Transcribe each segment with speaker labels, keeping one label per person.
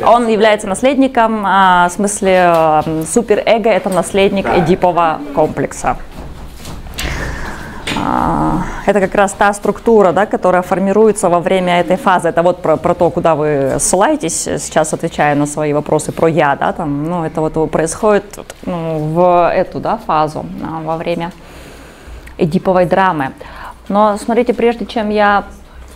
Speaker 1: Он является наследником, в смысле суперэго – это наследник Эдипова комплекса. Это как раз та структура, да, которая формируется во время этой фазы. Это вот про то, куда вы ссылаетесь, сейчас отвечая на свои вопросы про «я». Да, там, ну, это вот происходит в эту, да, фазу во время эдиповой драмы. Но смотрите, прежде чем я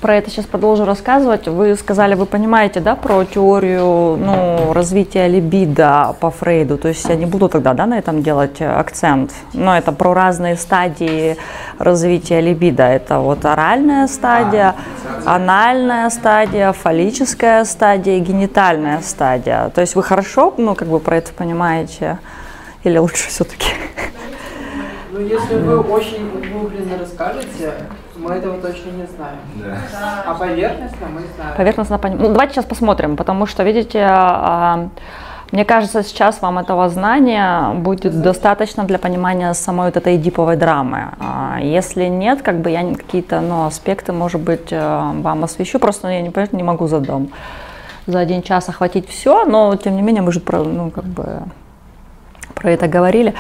Speaker 1: про это сейчас продолжу рассказывать, вы сказали, вы понимаете, да, про теорию, ну, развития либидо по Фрейду, то есть я не буду тогда, да, на этом делать акцент, но это про разные стадии развития либидо, это вот оральная стадия, анальная стадия, фаллическая стадия, генитальная стадия, то есть вы хорошо, ну, как бы про это понимаете, или лучше все-таки?
Speaker 2: Ну, если вы очень углубленно расскажете, мы этого точно не знаем. Да. А поверхностно мы знаем.
Speaker 1: Поверхностно понимаем. Ну, давайте сейчас посмотрим, потому что, видите, мне кажется, сейчас вам этого знания будет достаточно для понимания самой вот этой эдиповой драмы. Если нет, как бы я какие-то, ну, аспекты, может быть, вам освещу, просто я не могу за 1 час охватить все, но тем не менее мы же ну, как бы про это говорили.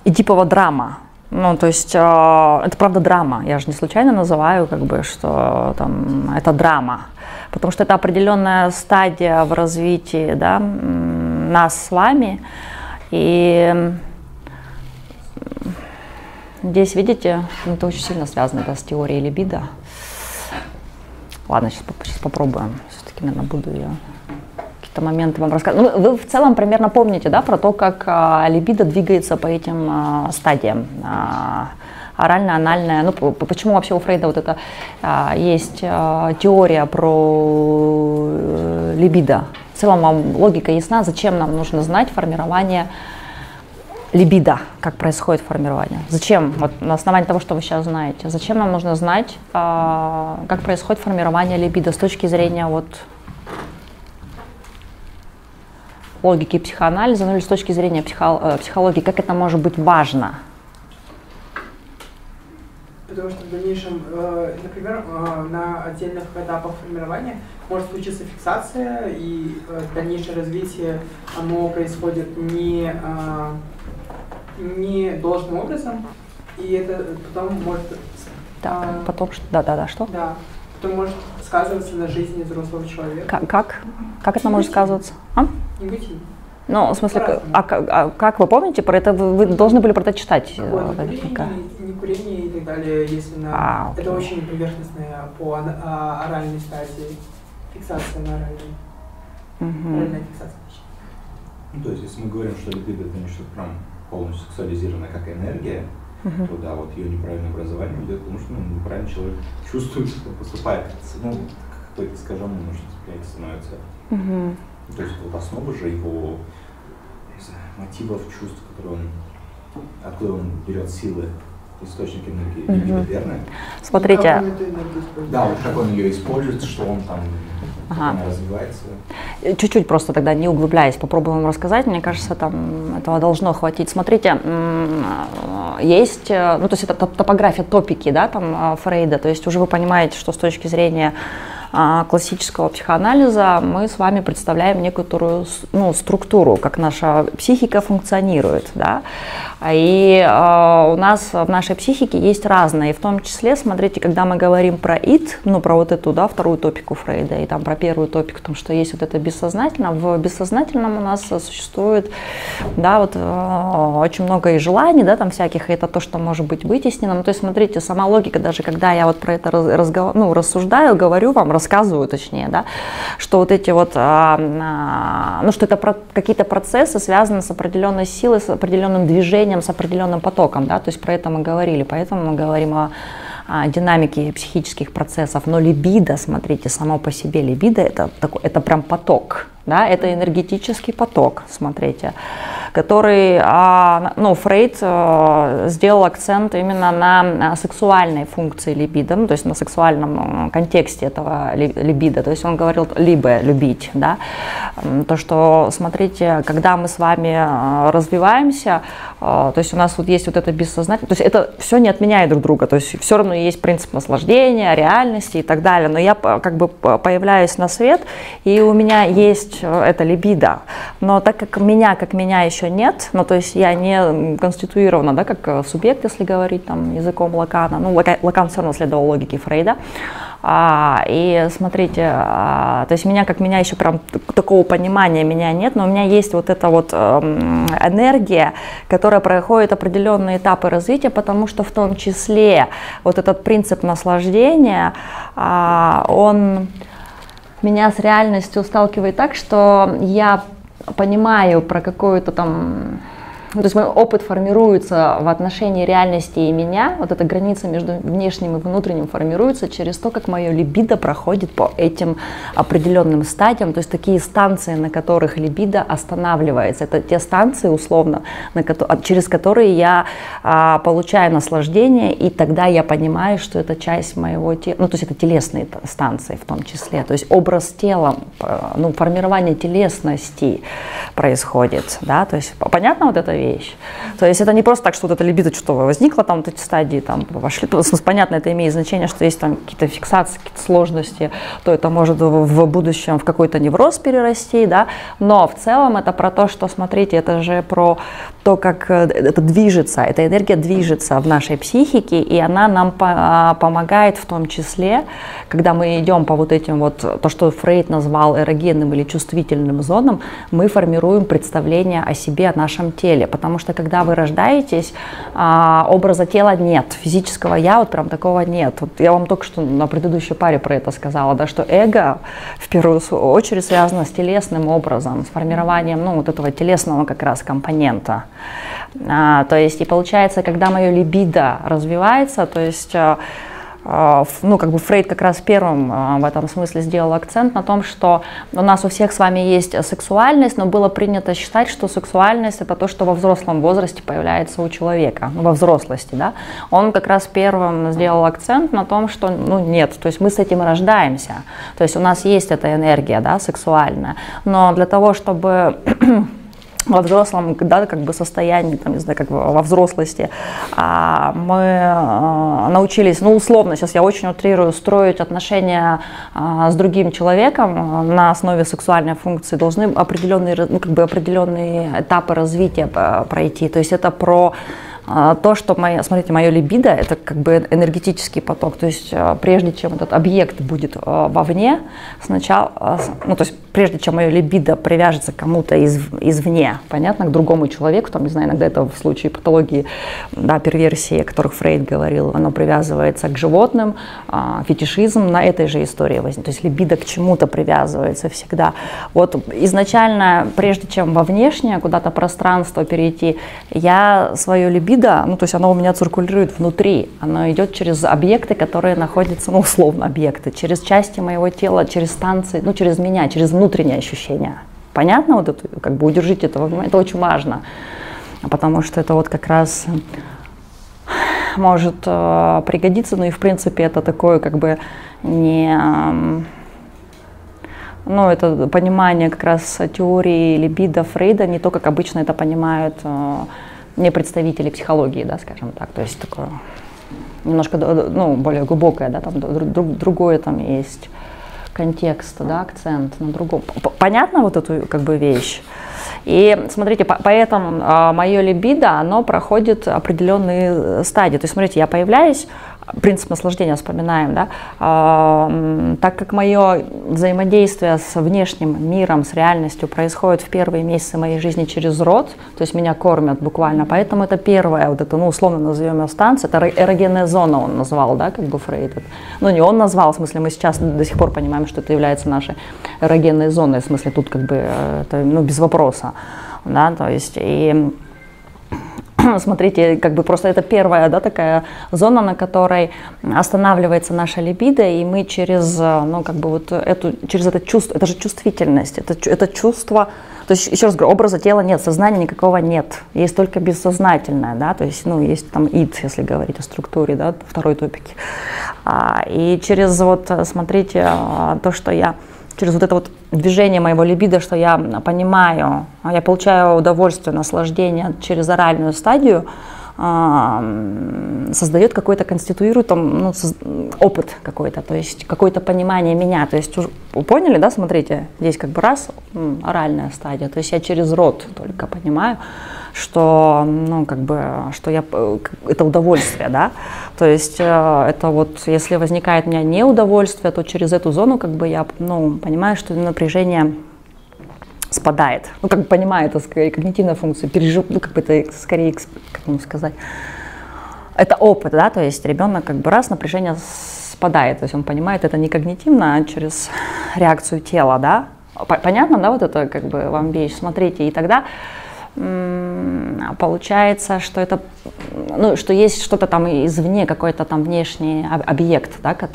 Speaker 1: Эдипова драма. Ну, то есть, это правда драма, я же не случайно называю, как бы, что там, это драма, потому что это определенная стадия в развитии, да, нас с вами, и здесь, видите, это очень сильно связано, да, с теорией либидо. Ладно, сейчас попробуем, все-таки, наверное, буду я какие-то моменты вам рассказывать. Ну, вы в целом примерно помните, да, про то, как либидо двигается по этим стадиям. Орально, анальная. Ну, почему вообще у Фрейда вот это есть теория про либидо? В целом вам логика ясна, зачем нам нужно знать формирование либидо, как происходит формирование? Зачем, вот на основании того, что вы сейчас знаете, зачем нам нужно знать, как происходит формирование либидо с точки зрения вот логики психоанализа, ну или с точки зрения психологии, как это может быть важно?
Speaker 2: Потому что в дальнейшем, например, на отдельных этапах формирования может случиться фиксация, и дальнейшее развитие, оно происходит не должным образом, и это потом может...
Speaker 1: Да, потом что? Да, что?
Speaker 2: Да, потом может сказываться на жизни взрослого человека.
Speaker 1: Как это может сказываться?
Speaker 2: Негативно.
Speaker 1: Ну, в смысле, как вы помните, про это вы должны были про это читать?
Speaker 2: Не курение и так далее, если на... Это очень поверхностная по оральной стадии. Фиксация на оральной. Оральная фиксация.
Speaker 3: Ну, то есть, если мы говорим, что либидо это нечто прям полностью сексуализировано как энергия, то да, вот ее неправильное образование идет, потому что неправильно человек чувствует, что поступает, ну, какой-то искаженный, может, становится. То есть вот основа же его мотивов, чувств, откуда он берет силы, источник энергии, либидо, верно?
Speaker 1: Смотрите.
Speaker 3: Да, вот как он ее использует, что он там, как она развивается.
Speaker 1: Чуть-чуть просто тогда, не углубляясь, попробуем вам рассказать. Мне кажется, там этого должно хватить. Смотрите, есть, ну то есть это топография, топики, да, там Фрейда, то есть уже вы понимаете, что с точки зрения классического психоанализа мы с вами представляем некоторую, ну, структуру, как наша психика функционирует, да? И у нас в нашей психике есть разные, в том числе, смотрите, когда мы говорим про id, ну, про вот эту, да, вторую топику Фрейда, и там про первую топику, потому что есть вот это бессознательно, в бессознательном у нас существует, да, вот очень много и желаний, да, там всяких, и это то, что может быть вытеснено, ну, то есть, смотрите, сама логика, даже когда я вот про это рассуждаю, говорю вам, рассказываю, точнее, да, что вот эти вот, ну, что это какие-то процессы связаны с определенной силой, с определенным движением, с определенным потоком, да, то есть про это мы говорили, поэтому мы говорим о динамике психических процессов, но либидо, смотрите, само по себе либидо это прям поток, да, это энергетический поток, смотрите, который, ну, Фрейд сделал акцент именно на сексуальной функции либидо, ну, то есть на сексуальном контексте этого либидо, то есть он говорил либо любить, да, То, что, смотрите, когда мы с вами развиваемся, то есть у нас вот есть вот это бессознательное, то есть это все не отменяет друг друга, то есть все равно есть принцип наслаждения, реальности и так далее, но я как бы появляюсь на свет, и у меня есть это либидо, но так как меня еще нет, ну то есть я не конституирована, да, как субъект, если говорить там языком Лакана, ну Лакан все равно следовал логике Фрейда. И смотрите, то есть меня еще прям такого понимания меня нет, но у меня есть вот эта вот энергия, которая проходит определенные этапы развития, потому что в том числе вот этот принцип наслаждения, он меня с реальностью сталкивает так, что я понимаю про какую-то там... То есть мой опыт формируется в отношении реальности и меня, вот эта граница между внешним и внутренним формируется через то, как мое либидо проходит по этим определенным стадиям, то есть такие станции, на которых либидо останавливается. Это те станции, условно, через которые я получаю наслаждение, и тогда я понимаю, что это часть моего тела, ну то есть это телесные станции в том числе, то есть образ тела, ну, формирование телесности происходит, да, то есть понятно вот это? Вещь. То есть это не просто так, что вот это либидо что возникло, там вот эти стадии там вошли. Понятно, это имеет значение, что есть там какие-то фиксации, какие-то сложности, то это может в будущем в какой-то невроз перерасти, да. Но в целом это про то, что, смотрите, это же про то, как это движется, эта энергия движется в нашей психике, и она нам помогает в том числе, когда мы идем по вот этим вот, то, что Фрейд назвал эрогенным или чувствительным зонам, мы формируем представление о себе, о нашем теле. Потому что когда вы рождаетесь, образа тела нет, физического я вот прям такого нет. Вот я вам только что на предыдущей паре про это сказала, да, что эго в первую очередь связано с телесным образом, с формированием, ну, вот этого телесного как раз компонента. То есть и получается, когда мое либидо развивается, то есть ну, как бы Фрейд как раз первым в этом смысле сделал акцент на том, что у нас у всех с вами есть сексуальность, но было принято считать, что сексуальность — это то, что во взрослом возрасте появляется у человека, ну, во взрослости, да. Он как раз первым сделал акцент на том, что, ну, нет, то есть мы с этим рождаемся, то есть у нас есть эта энергия, да, сексуальная, но для того, чтобы во взрослом, да, как бы состоянии, там, не знаю, как во взрослости, мы научились, ну, условно, сейчас я очень утрирую, строить отношения с другим человеком на основе сексуальной функции, должны определенные, ну, как бы определенные этапы развития пройти. То есть это про то, что, смотрите, мое либидо — это как бы энергетический поток, то есть прежде чем этот объект будет вовне, сначала, ну, то есть прежде чем мое либидо привяжется к кому-то извне, понятно, к другому человеку, там, не знаю, иногда это в случае патологии, да, перверсии, о которых Фрейд говорил, оно привязывается к животным, фетишизм на этой же истории возник, то есть либидо к чему-то привязывается всегда. Вот изначально, прежде чем во внешнее куда-то пространство перейти, я свое либидо, ну, то есть оно у меня циркулирует внутри, оно идет через объекты, которые находятся, ну, условно, объекты, через части моего тела, через станции, ну, через меня, через внутренние ощущения. Понятно? Вот это, как бы удержите это во внимание, это очень важно, потому что это вот как раз может пригодиться, ну, и в принципе это такое, как бы, не... Ну, это понимание как раз теории либидо Фрейда, не то, как обычно это понимают не представители психологии, да, скажем так, то есть такое немножко, ну, более глубокое, да, там другое там есть контекст, да, акцент на другом. Понятно вот эту как бы вещь? И смотрите, поэтому мое либидо, оно проходит определенные стадии. То есть, смотрите, я появляюсь, принцип наслаждения вспоминаем, да, так как мое взаимодействие с внешним миром, с реальностью происходит в первые месяцы моей жизни через род, то есть меня кормят буквально, поэтому это первая, вот это, ну, условно назовем ее станция, это эрогенная зона он назвал, да, как бы Фрейд. Ну, не он назвал, в смысле, мы сейчас до сих пор понимаем, что это является нашей эрогенной зоной, в смысле, тут как бы, это, ну, без вопроса, да, то есть, и... Смотрите, как бы просто это первая, да, такая зона, на которой останавливается наша либидо, и мы через, ну, как бы вот через это чувство, это же чувствительность, это чувство, то есть, еще раз говорю, образа тела нет, сознания никакого нет, есть только бессознательное, да, то есть, ну, есть там ид, если говорить о структуре, да, второй топик. И через вот, смотрите, то, что я через вот это вот движение моего либидо, что я понимаю, я получаю удовольствие, наслаждение через оральную стадию, создает какой-то, конституирует там, ну, опыт какой-то, то есть какое-то понимание меня. То есть уже, поняли, да, смотрите, здесь как бы раз, оральная стадия, то есть я через рот только понимаю, что, ну, как бы, что я, это удовольствие, да, то есть это вот, если возникает у меня неудовольствие, то через эту зону, как бы, я, ну, понимаю, что напряжение спадает. Ну, как бы понимаю, это скорее когнитивная функция, ну, как бы это скорее, как вам сказать, это опыт, да, то есть ребенок как бы раз, напряжение спадает, то есть он понимает, это не когнитивно, а через реакцию тела, да. Понятно, да, вот это как бы вам вещь, смотрите, и тогда получается, что это, ну, что есть что-то там извне, какой-то там внешний объект, да, к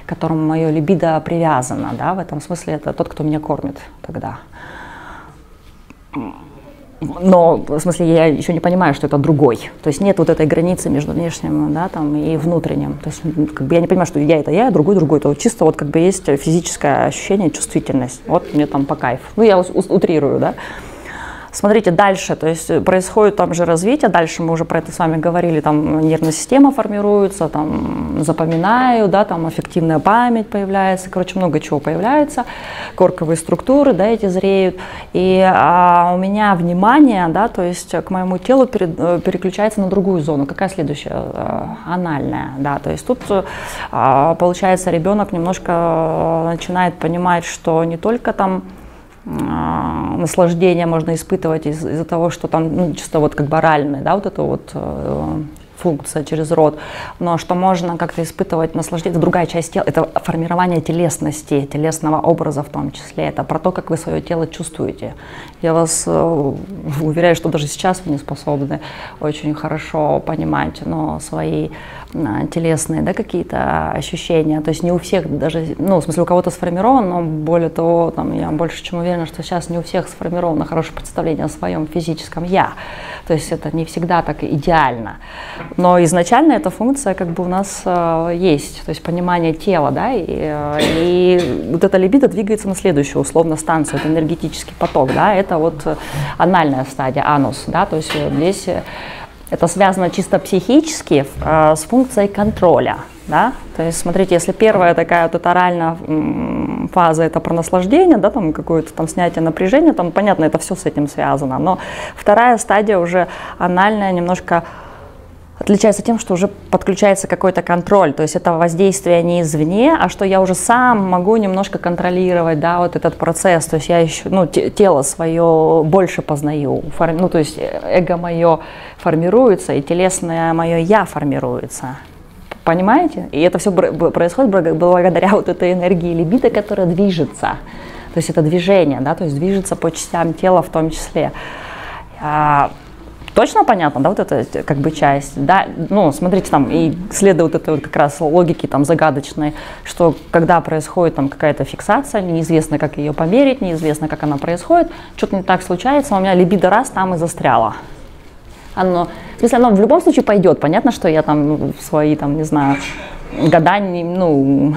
Speaker 1: которому мое либидо привязано, да, в этом смысле это тот, кто меня кормит тогда. Но, в смысле, я еще не понимаю, что это другой. То есть нет вот этой границы между внешним, да, там, и внутренним. То есть как бы я не понимаю, что я, а другой. То чисто вот как бы есть физическое ощущение, чувствительность. Вот мне там по кайфу. Ну, я утрирую, да. Смотрите, дальше, то есть происходит там же развитие, дальше мы уже про это с вами говорили, там нервная система формируется, там запоминаю, да, там аффективная память появляется, короче, много чего появляется, корковые структуры, да, эти зреют, и у меня внимание, да, то есть к моему телу переключается на другую зону. Какая следующая? Анальная, да, то есть тут получается ребенок немножко начинает понимать, что не только там наслаждение можно испытывать из-за того, что там, ну, чисто вот как бы оральное, да, вот это вот функция через рот, но что можно как-то испытывать наслаждение, это другая часть тела, это формирование телесности, телесного образа в том числе, это про то, как вы свое тело чувствуете. Я вас уверяю, что даже сейчас вы не способны очень хорошо понимать, но свои телесные, да, какие-то ощущения, то есть не у всех даже, ну, в смысле, у кого-то сформирован, но более того, там, я больше чем уверена, что сейчас не у всех сформировано хорошее представление о своем физическом «я», то есть это не всегда так идеально, но изначально эта функция как бы у нас есть, то есть понимание тела, да, и вот эта либидо двигается на следующую условно станцию, это энергетический поток, да, это вот анальная стадия, анус, да, то есть здесь это связано чисто психически с функцией контроля, да, то есть смотрите, если первая такая вот оральная фаза это про наслаждение, да, там какое-то там снятие напряжения, там понятно, это все с этим связано, но вторая стадия уже анальная немножко отличается тем, что уже подключается какой-то контроль, то есть это воздействие не извне, а что я уже сам могу немножко контролировать, да, вот этот процесс, то есть я еще, ну, тело свое больше познаю, ну, то есть эго мое формируется, и телесное мое я формируется, понимаете? И это все происходит благодаря вот этой энергии либидо, которая движется, то есть это движение, да, то есть движется по частям тела в том числе. Точно понятно, да, вот эта как бы часть, да, ну, смотрите, там, и следует вот этой вот как раз логики там загадочной, что когда происходит там какая-то фиксация, неизвестно, как ее померить, неизвестно, как она происходит, что-то не так случается, у меня либидо раз там и застряло. Оно, если оно в любом случае пойдет, понятно, что я там в свои, там, не знаю, года, ну,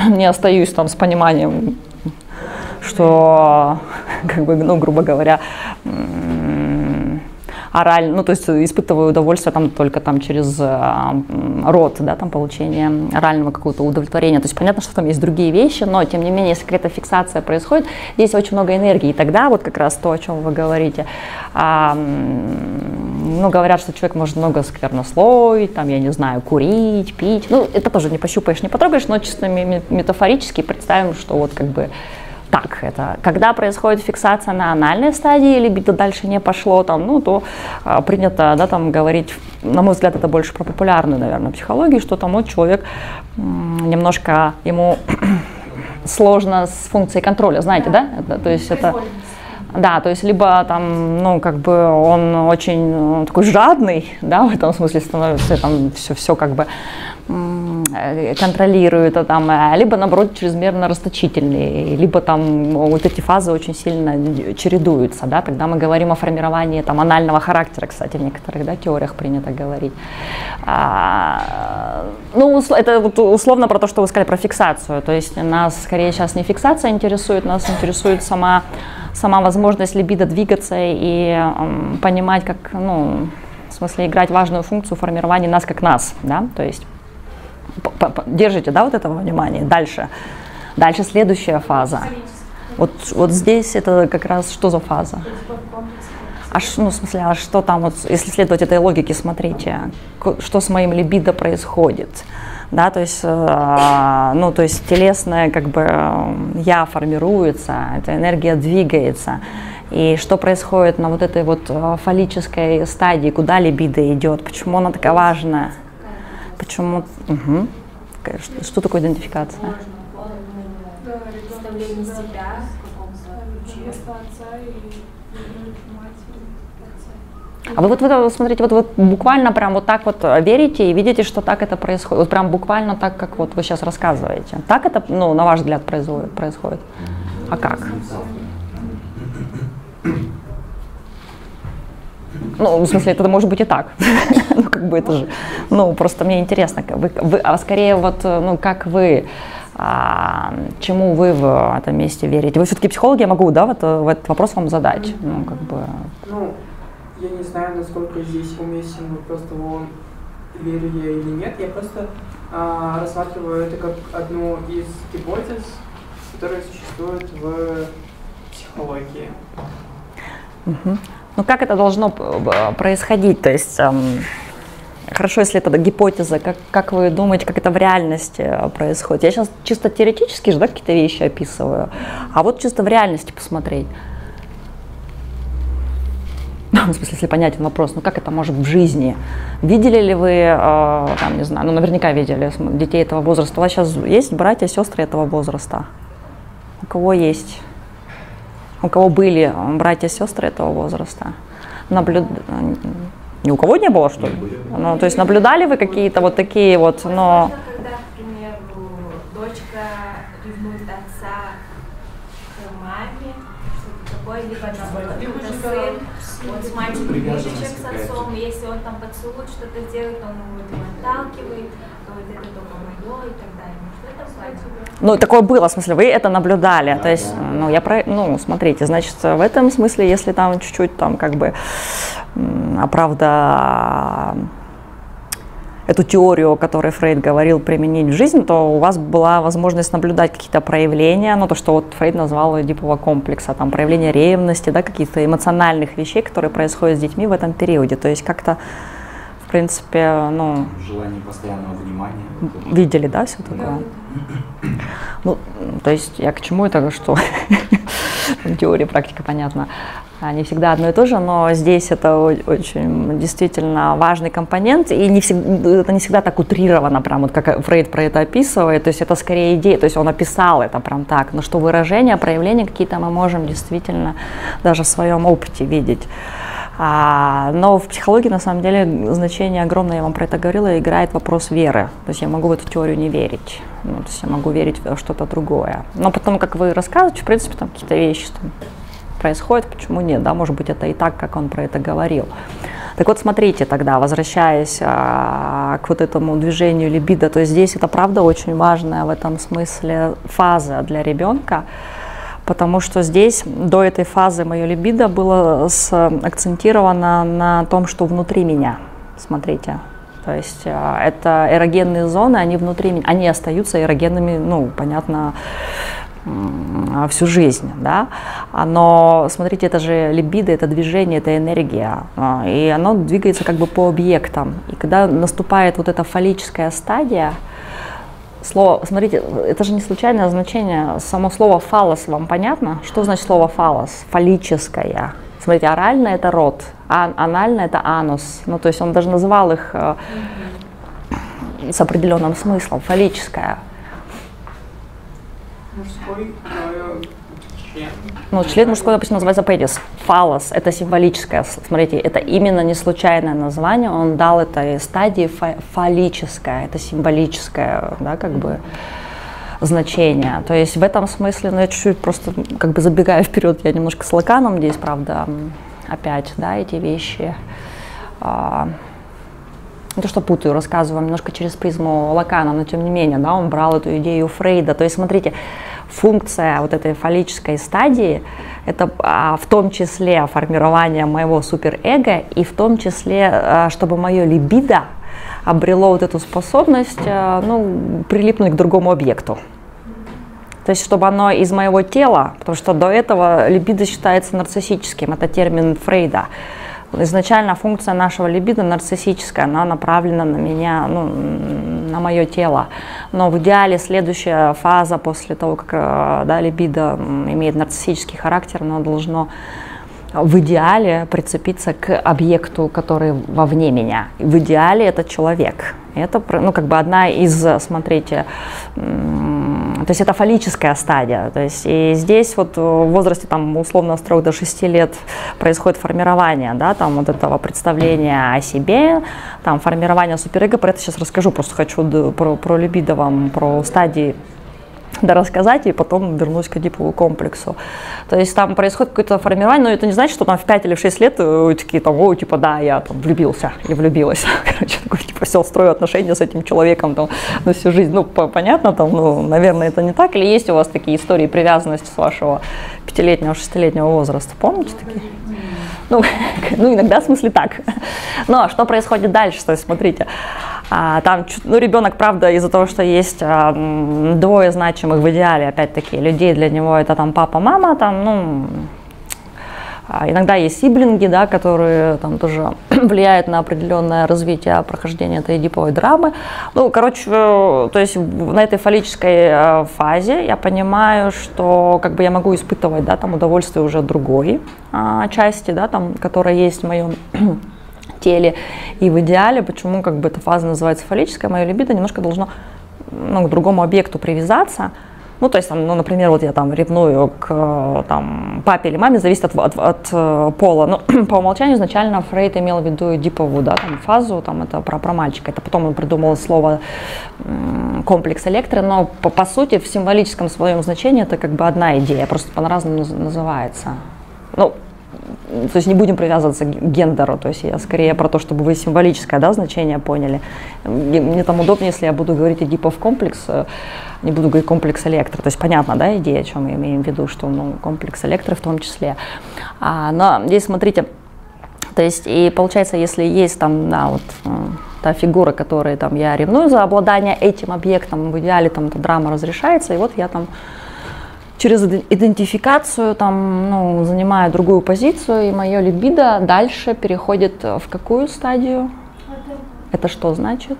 Speaker 1: не остаюсь там с пониманием, что, как бы, ну, грубо говоря, орально, ну, то есть испытываю удовольствие там только там через рот, да, там получение орального какого-то удовлетворения. То есть понятно, что там есть другие вещи, но тем не менее, если какая-то фиксация происходит, здесь очень много энергии. И тогда вот как раз то, о чем вы говорите, ну, говорят, что человек может много сквернословить, там, я не знаю, курить, пить. Ну, это тоже не пощупаешь, не потрогаешь, но чисто метафорически представим, что вот как бы так, это когда происходит фиксация на анальной стадии, либидо дальше не пошло, там, ну, то принято, да, там, говорить, на мой взгляд, это больше про популярную, наверное, психологию, что там вот человек немножко, ему сложно с функцией контроля, знаете, да? Это, то есть это, да, то есть либо там, ну, как бы он очень такой жадный, да, в этом смысле становится там все как бы контролируют, либо наоборот чрезмерно расточительные, либо там вот эти фазы очень сильно чередуются, да, тогда мы говорим о формировании там анального характера, кстати, в некоторых теориях принято говорить. Это вот условно про то, что вы сказали про фиксацию, то есть нас скорее сейчас не фиксация интересует, нас интересует сама возможность либидо двигаться и понимать, как, в смысле, играть важную функцию формирования нас как нас, да, то есть держите, да, вот этого внимания. Дальше следующая фаза. Вот здесь это как раз что за фаза? В смысле, а что там, вот, если следовать этой логике, смотрите, что с моим либидо происходит? Да, то есть телесное как бы я формируется, эта энергия двигается. И что происходит на вот этой вот фаллической стадии, куда либидо идет, почему она такая важная? Почему? Угу. Что такое идентификация?
Speaker 4: Представление себя в каком-то ключе.
Speaker 1: А вы вот смотрите, вот буквально прям вот так вот верите и видите, что так это происходит? Вот прям буквально так, как вот вы сейчас рассказываете. Так это, на ваш взгляд, происходит? А как? В смысле, это может быть и так. Это же, просто мне интересно, а скорее вот, как вы, чему вы в этом месте верите? Вы все-таки психологи, я могу, да, вот этот вопрос вам задать?
Speaker 2: Я не знаю, насколько здесь уместен вопрос того, верю я или нет. Я просто рассматриваю это как одну из гипотез, которые существуют в психологии.
Speaker 1: Как это должно происходить? То есть, хорошо, если это гипотеза, как вы думаете, как это в реальности происходит? Я сейчас чисто теоретически же, какие-то вещи описываю, а вот чисто в реальности посмотреть. В смысле, если понятен вопрос, как это может в жизни? Видели ли вы, не знаю, наверняка видели детей этого возраста? У вас сейчас есть братья, сестры этого возраста? У кого есть? У кого были братья, сестры этого возраста? Ни у кого не было, что ли? То есть наблюдали вы какие-то вот такие вот,
Speaker 4: но... Когда, к примеру, дочка ревнует отца к маме, что-то такое, либо наоборот, сын, он с матерью ближе, чем с отцом, если он там поцелует, что-то сделает, он его отталкивает, говорит, это только мое и так далее. Что это платит?
Speaker 1: Такое было, в смысле, вы это наблюдали, то есть, смотрите, значит, в этом смысле, если там чуть-чуть там как бы, правда, эту теорию, о которой Фрейд говорил, применить в жизнь, то у вас была возможность наблюдать какие-то проявления, то, что вот Фрейд назвал эдипового комплекса, там, проявления ревности, да, каких-то эмоциональных вещей, которые происходят с детьми в этом периоде, то есть как-то, в принципе,
Speaker 3: желание постоянного внимания.
Speaker 1: Видели, да, все такое? То есть я к чему это, что теория, практика, понятно, не всегда одно и то же, но здесь это очень действительно важный компонент, и это не всегда так утрировано, прям вот как Фрейд про это описывает, то есть это скорее идея, то есть он описал это прям так, но что выражения, проявления какие-то мы можем действительно даже в своем опыте видеть. Но в психологии, на самом деле, значение огромное, я вам про это говорила, играет вопрос веры. То есть я могу в эту теорию не верить, то есть я могу верить в что-то другое. Но потом, как вы рассказываете, в принципе, там какие-то вещи там происходят, почему нет, да, может быть, это и так, как он про это говорил. Так вот, смотрите тогда, возвращаясь к вот этому движению либидо, то есть здесь это, правда, очень важная в этом смысле фаза для ребенка, потому что здесь до этой фазы мое либидо было акцентировано на том, что внутри меня, смотрите. То есть это эрогенные зоны, они внутри меня, они остаются эрогенными, понятно, всю жизнь, да, но смотрите, это же либидо, это движение, это энергия, и оно двигается как бы по объектам, и когда наступает вот эта фаллическая стадия, слово, смотрите, это же не случайное значение, само слово фаллос, вам понятно? Что значит слово фаллос? Фаллическая. Смотрите, оральное это рот, анальное это анус, то есть он даже называл их с определенным смыслом, фаллическая.
Speaker 2: Мужской
Speaker 1: Ну, член мужской, допустим, называется пенис. Фалос — это символическое. Смотрите, это именно не случайное название. Он дал этой стадии фаллическое, это символическое, да, как бы значение. То есть в этом смысле, ну, я чуть-чуть просто как бы забегаю вперед, я немножко с Лаканом здесь, правда, опять, да, эти вещи. Не то, что путаю, рассказываю немножко через призму Лакана, но тем не менее, да, он брал эту идею Фрейда. То есть, смотрите, функция вот этой фаллической стадии — это в том числе формирование моего суперэго, и в том числе, чтобы мое либидо обрело вот эту способность, ну, прилипнуть к другому объекту. То есть, чтобы оно из моего тела, потому что до этого либидо считается нарциссическим, это термин Фрейда. Изначально функция нашего либидо нарциссическая, она направлена на меня, ну, на мое тело. Но в идеале следующая фаза после того, как, да, либидо имеет нарциссический характер, оно должно в идеале прицепиться к объекту, который вовне меня. В идеале это человек. Это, ну, как бы одна из, смотрите, то есть это фаллическая стадия. То есть и здесь вот в возрасте там условно с 3 до 6 лет происходит формирование, да, там вот этого представления о себе, там формирование суперэго. Про это сейчас расскажу, просто хочу про либидо вам, про стадии рассказать, и потом вернусь к эдиповому комплексу. То есть там происходит какое-то формирование, но это не значит, что там в 5 или в 6 лет такие там, о, типа, да, я там влюбился или влюбилась. Короче, такой, типа, все, строю отношения с этим человеком там на всю жизнь. Ну, понятно, там, ну, наверное, это не так. Или есть у вас такие истории привязанности с вашего 5-летнего, 6-летнего возраста? Помните такие? Ну, иногда в смысле так. Но что происходит дальше? То есть, смотрите, там, ну, ребенок, правда, из-за того, что есть двое значимых в идеале, опять-таки, людей для него, это там папа, мама, там, ну, иногда есть сиблинги, да, которые там тоже влияют на определенное развитие, прохождение этой эдиповой драмы. Ну, короче, то есть на этой фаллической фазе я понимаю, что как бы я могу испытывать, да, там удовольствие уже другой части, да, там, которая есть в моем теле. И в идеале, почему как бы эта фаза называется фаллическая, мое либидо немножко должно, ну, к другому объекту привязаться. Ну, то есть, там, ну, например, вот я там ревную к там, папе или маме, зависит от пола. Но по умолчанию изначально Фрейд имел в виду эдиповую, да, там, фазу, там, это про мальчика. Это потом он придумал слово комплекс Электры, но по сути в символическом своем значении это как бы одна идея, просто по-разному называется. Ну, то есть не будем привязываться к гендеру, то есть я скорее про то, чтобы вы символическое, да, значение поняли. Мне там удобнее, если я буду говорить эдипов комплекс, не буду говорить комплекс Электры. То есть понятно, да, идея, о чем мы имеем в виду, что, ну, комплекс Электры в том числе. Но здесь смотрите, то есть и получается, если есть там, да, вот та фигура, которой там я ревную за обладание этим объектом, в идеале там эта драма разрешается, и вот я там через идентификацию там, ну, занимаю другую позицию, и мое либидо дальше переходит в какую стадию? Это что значит?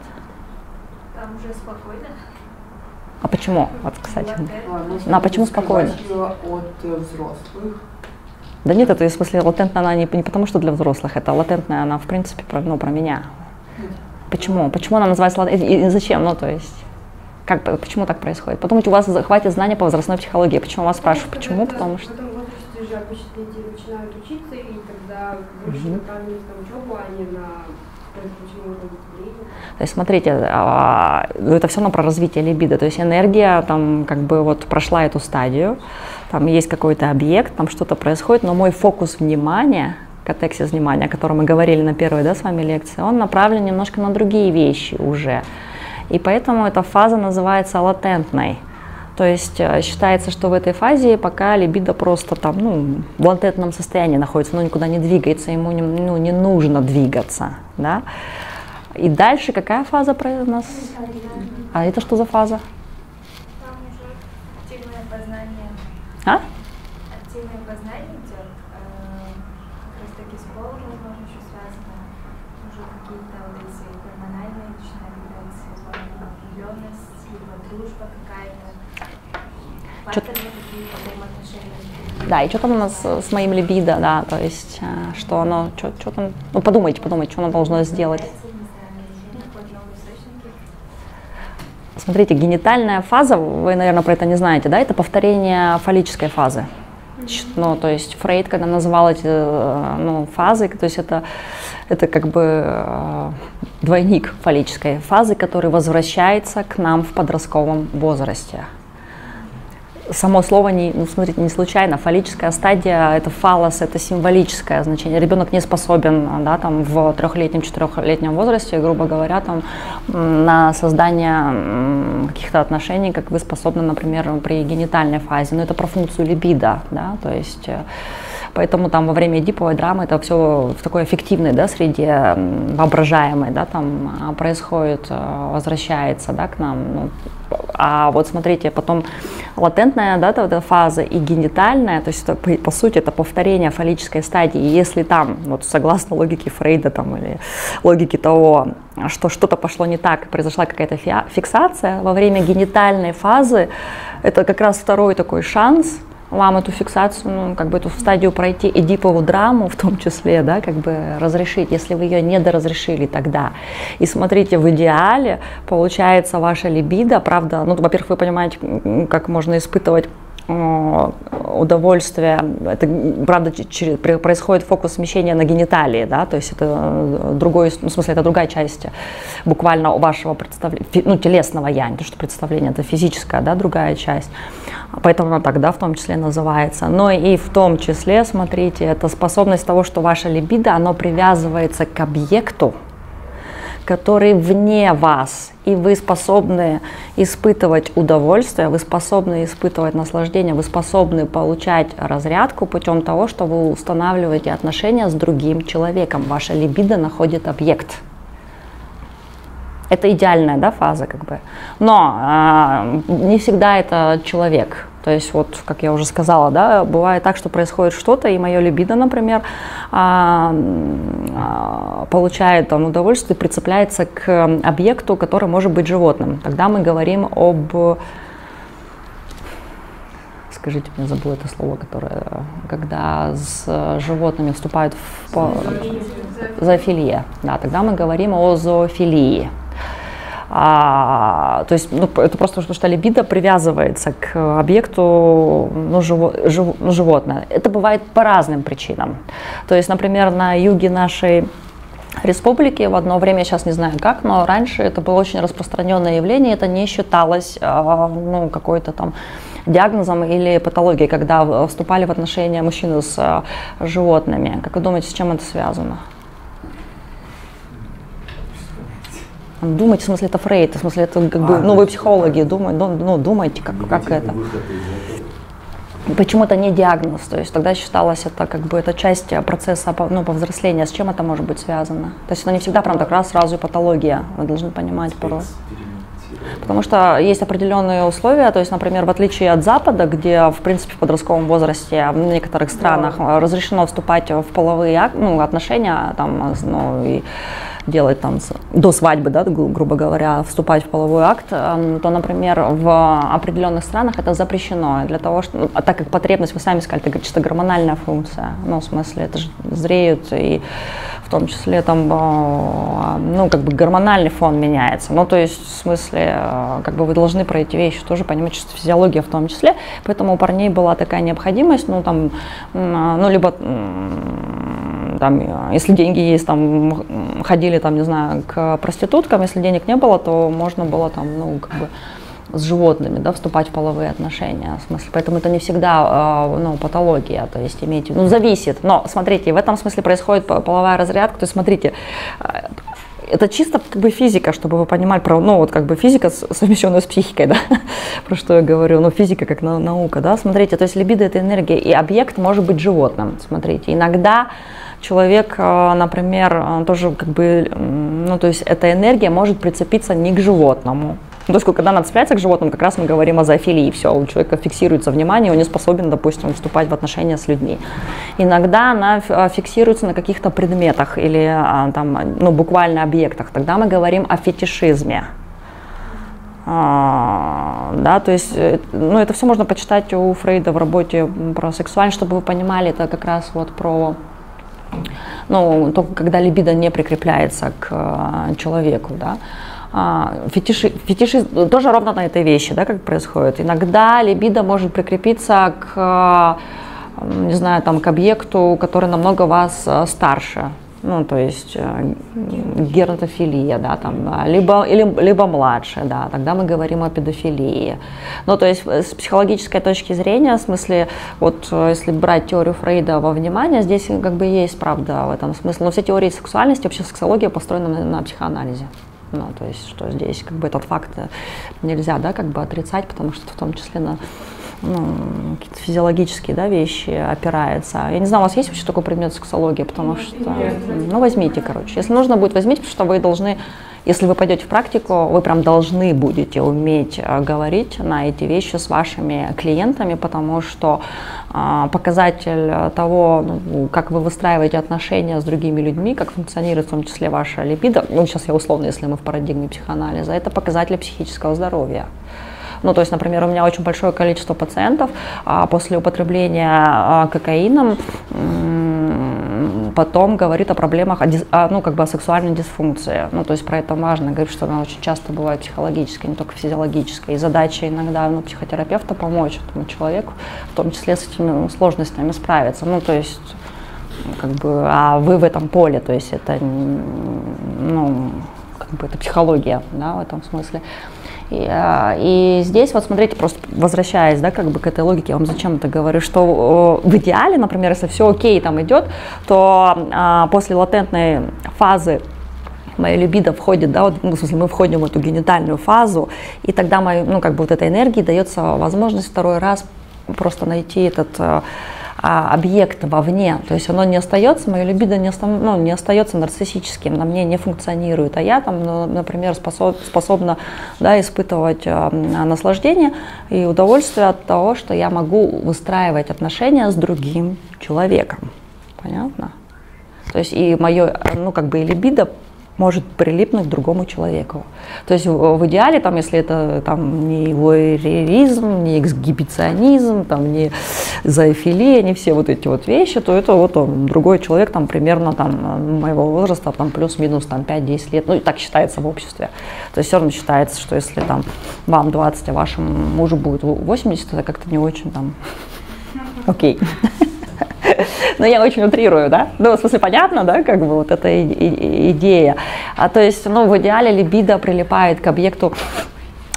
Speaker 4: Там уже спокойно.
Speaker 1: А почему? Вот, кстати. А почему спокойно?
Speaker 2: От взрослых.
Speaker 1: Да нет, это в смысле латентная она не потому, что для взрослых, это латентная она в принципе про меня. Почему? Почему она называется латентной? И зачем? Ну, то есть. Почему так происходит? Подумайте, у вас хватит знания по возрастной психологии. Почему вас спрашивают? Почему? Потому что...
Speaker 5: В этом возрасте же обычно дети начинают учиться, и тогда больше направлены на учебу, а не на получение удовлетворения.
Speaker 1: То есть, смотрите, это все равно про развитие либидо. То есть энергия там как бы вот прошла эту стадию, там есть какой-то объект, там что-то происходит, но мой фокус внимания, катексис внимания, о котором мы говорили на первой, да, с вами лекции, он направлен немножко на другие вещи уже. И поэтому эта фаза называется латентной. То есть считается, что в этой фазе пока либидо просто там, ну, в латентном состоянии находится, но никуда не двигается, ему не нужно двигаться. Да? И дальше какая фаза у нас? А это что за фаза?
Speaker 4: Там уже активное познание.
Speaker 1: А?
Speaker 4: Активное познание идет. Как раз таки с полом, возможно, еще связано. Уже какие-то вот эти гормональные начинают играть, возможно, влюбленность, либо дружба какая-то. Паттерны какие-то взаимоотношения.
Speaker 1: Да, и что там у нас с моим либидо, да, то есть, что оно, что там, ну, подумайте, что оно должно сделать. Смотрите, генитальная фаза, вы, наверное, про это не знаете, да, это повторение фаллической фазы. Ну, то есть Фрейд, когда называл эти фазы, то есть это как бы двойник фаллической фазы, который возвращается к нам в подростковом возрасте. Само слово, смотрите, не случайно. Фаллическая стадия, это фалос, это символическое значение. Ребенок не способен, да, там, в 3-летнем, 4-летнем возрасте, грубо говоря, там, на создание каких-то отношений, как вы способны, например, при генитальной фазе. Но это про функцию либидо, да, то есть... Поэтому там во время эдиповой драмы это все в такой эффективной, да, среде, воображаемой, да, там происходит, возвращается, да, к нам. Ну, а вот смотрите, потом латентная, да, эта фаза и генитальная, то есть это, по сути это повторение фаллической стадии. И если там, вот согласно логике Фрейда там, или логике того, что что-то пошло не так, произошла какая-то фиксация, во время генитальной фазы это как раз второй такой шанс вам эту фиксацию, ну, как бы эту стадию пройти, эдиповую драму в том числе, да, как бы разрешить, если вы ее недоразрешили тогда. И смотрите, в идеале получается ваша либидо, правда, ну, во-первых, вы понимаете, как можно испытывать удовольствие, это, правда, происходит фокус смещения на гениталии, да, то есть это другой, ну, в смысле, это другая часть буквально вашего представления, ну, телесного я, не то, что представление, это физическая, да, другая часть, поэтому она так, да, в том числе называется, но и в том числе, смотрите, это способность того, что ваше либидо, оно привязывается к объекту, который вне вас, и вы способны испытывать удовольствие, вы способны испытывать наслаждение, вы способны получать разрядку путем того, что вы устанавливаете отношения с другим человеком. Ваша либидо находит объект. Это идеальная, да, фаза, как бы. Но не всегда это человек. То есть, вот, как я уже сказала, да, бывает так, что происходит что-то, и мое либидо, например, получает там удовольствие, прицепляется к объекту, который может быть животным. Тогда мы говорим об... Скажите мне, забыла это слово, которое, когда с животными вступают в зоофилия. Да, тогда мы говорим о зоофилии. То есть, ну, это просто потому, что либидо привязывается к объекту, ну, животное. Это бывает по разным причинам. То есть, например, на юге нашей республики в одно время, сейчас не знаю как, но раньше это было очень распространенное явление, это не считалось, ну, какой-то там диагнозом или патологией, когда вступали в отношения мужчины с животными. Как вы думаете, с чем это связано? Думайте, в смысле, это Фрейд, в смысле, это как бы, ну, вы психологи, думайте, как это. Почему-то не диагноз, то есть тогда считалось это как бы это часть процесса, ну, повзросления, с чем это может быть связано? То есть это не всегда прям так раз сразу и патология, вы должны понимать порой. Потому что есть определенные условия, то есть, например, в отличие от Запада, где, в принципе, в подростковом возрасте в некоторых странах разрешено вступать в половые отношения, там, ну, и делать там до свадьбы, да, грубо говоря, вступать в половой акт, то, например, в определенных странах это запрещено. Для того, что, так как потребность, вы сами сказали, это чисто гормональная функция, ну, в смысле, это же зреют, и в том числе там, ну, как бы гормональный фон меняется. Ну, то есть, в смысле, как бы вы должны про эти вещи тоже понимать, что физиология в том числе. Поэтому у парней была такая необходимость, ну, там, ну, либо там, если деньги есть, там, ходили, там, не знаю, к проституткам, если денег не было, то можно было там, ну, как бы с животными, да, вступать в половые отношения, в смысле, поэтому это не всегда, ну, патология, то есть имейте, ну, зависит, но, смотрите, в этом смысле происходит половая разрядка, то есть, смотрите, это чисто как бы физика, чтобы вы понимали, про, ну, вот как бы физика, совмещенная с психикой, да, про что я говорю, ну, физика как наука, да, смотрите, то есть либидо — это энергия, и объект может быть животным, смотрите, иногда человек, например, тоже как бы, ну, то есть эта энергия может прицепиться не к животному. Ну, то есть, когда она цепляется к животным, как раз мы говорим о зоофилии, все, у человека фиксируется внимание, он не способен, допустим, вступать в отношения с людьми. Иногда она фиксируется на каких-то предметах или там, ну, буквально объектах, тогда мы говорим о фетишизме. Да, то есть, ну, это все можно почитать у Фрейда в работе про сексуальность, чтобы вы понимали, это как раз вот про, ну, то, когда либидо не прикрепляется к человеку, да. Фетишизм тоже ровно на этой вещи, да, как происходит. Иногда либидо может прикрепиться к не знаю, там, к объекту, который намного вас старше. Ну, то есть геронтофилия, да, там, либо младше, да, тогда мы говорим о педофилии. Ну, то есть с психологической точки зрения, в смысле, вот если брать теорию Фрейда во внимание, здесь как бы есть правда в этом смысле. Но все теории сексуальности, вообще сексология построена на психоанализе. Ну, то есть, что здесь как бы этот факт нельзя, да, как бы отрицать, потому что в том числе на какие-то физиологические, да, вещи опирается. Я не знаю, у вас есть вообще такой предмет сексология, потому что, ну, возьмите, короче. Если нужно будет, возьмите, потому что вы должны, если вы пойдете в практику, вы прям должны будете уметь говорить на эти вещи с вашими клиентами, потому что показатель того, ну, как вы выстраиваете отношения с другими людьми, как функционирует в том числе ваша либидо, ну, сейчас я условно, если мы в парадигме психоанализа, это показатель психического здоровья. Ну, то есть, например, у меня очень большое количество пациентов после употребления кокаином потом говорит о проблемах, ну, как бы о сексуальной дисфункции. Ну, то есть про это важно говорить, что она очень часто бывает психологической, не только физиологической. И задача иногда, ну, психотерапевта помочь этому человеку, в том числе с этими сложностями справиться. Ну, то есть, как бы, а вы в этом поле, то есть это, ну, как бы это психология, да, в этом смысле. И здесь вот смотрите, просто возвращаясь, да, как бы к этой логике, я вам зачем это говорю, что в идеале, например, если все окей там идет, то после латентной фазы моя либидо входит, да, вот, ну, в смысле, мы входим в эту генитальную фазу, и тогда моей, ну, как бы вот этой энергии дается возможность второй раз просто найти этот объект вовне, то есть оно не остается, мое либидо не остается нарциссическим, на мне не функционирует, а я там, ну, например, способна, да, испытывать наслаждение и удовольствие от того, что я могу выстраивать отношения с другим человеком, понятно? То есть и мое, ну, как бы и либидо может прилипнуть к другому человеку. То есть в идеале, там, если это там, не вуайеризм, не эксгибиционизм, там, не зоофилия, не все вот эти вот вещи, то это вот он, другой человек там, примерно там, моего возраста, там, плюс-минус там, 5-10 лет. Ну и так считается в обществе. То есть все равно считается, что если там, вам 20, а вашему мужу будет 80, это как-то не очень там окей. Но я очень утрирую, да? Ну, в смысле, понятно, да, как бы вот эта идея. То есть, ну, в идеале либидо прилипает к объекту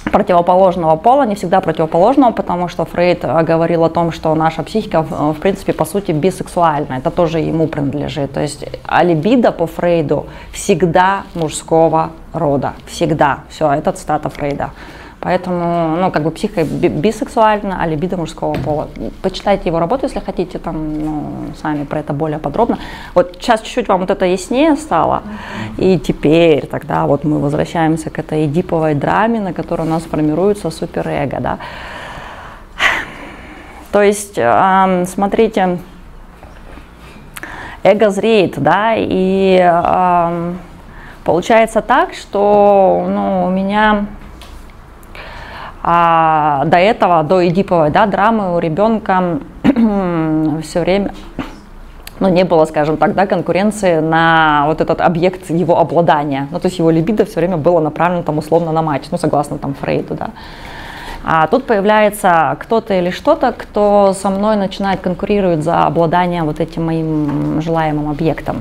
Speaker 1: противоположного пола, не всегда противоположного, потому что Фрейд говорил о том, что наша психика, в принципе, по сути, бисексуальна. Это тоже ему принадлежит. То есть, а либидо по Фрейду всегда мужского рода. Всегда. Все, это цитата Фрейда. Поэтому, ну, как бы психика бисексуальна, а либидо мужского пола. Почитайте его работу, если хотите, там, ну, сами про это более подробно. Вот сейчас чуть-чуть вам вот это яснее стало, и теперь тогда вот мы возвращаемся к этой эдиповой драме, на которой у нас формируется суперэго, да. То есть, смотрите, эго зреет, да, и получается так, что, ну, у меня до этого, до эдиповой, да, драмы у ребенка все время, ну, не было, скажем так, да, конкуренции на вот этот объект его обладания. Ну, то есть его либидо все время было направлено там условно на мать, ну, согласно там Фрейду, да. А тут появляется кто-то или что-то, кто со мной начинает конкурировать за обладание вот этим моим желаемым объектом.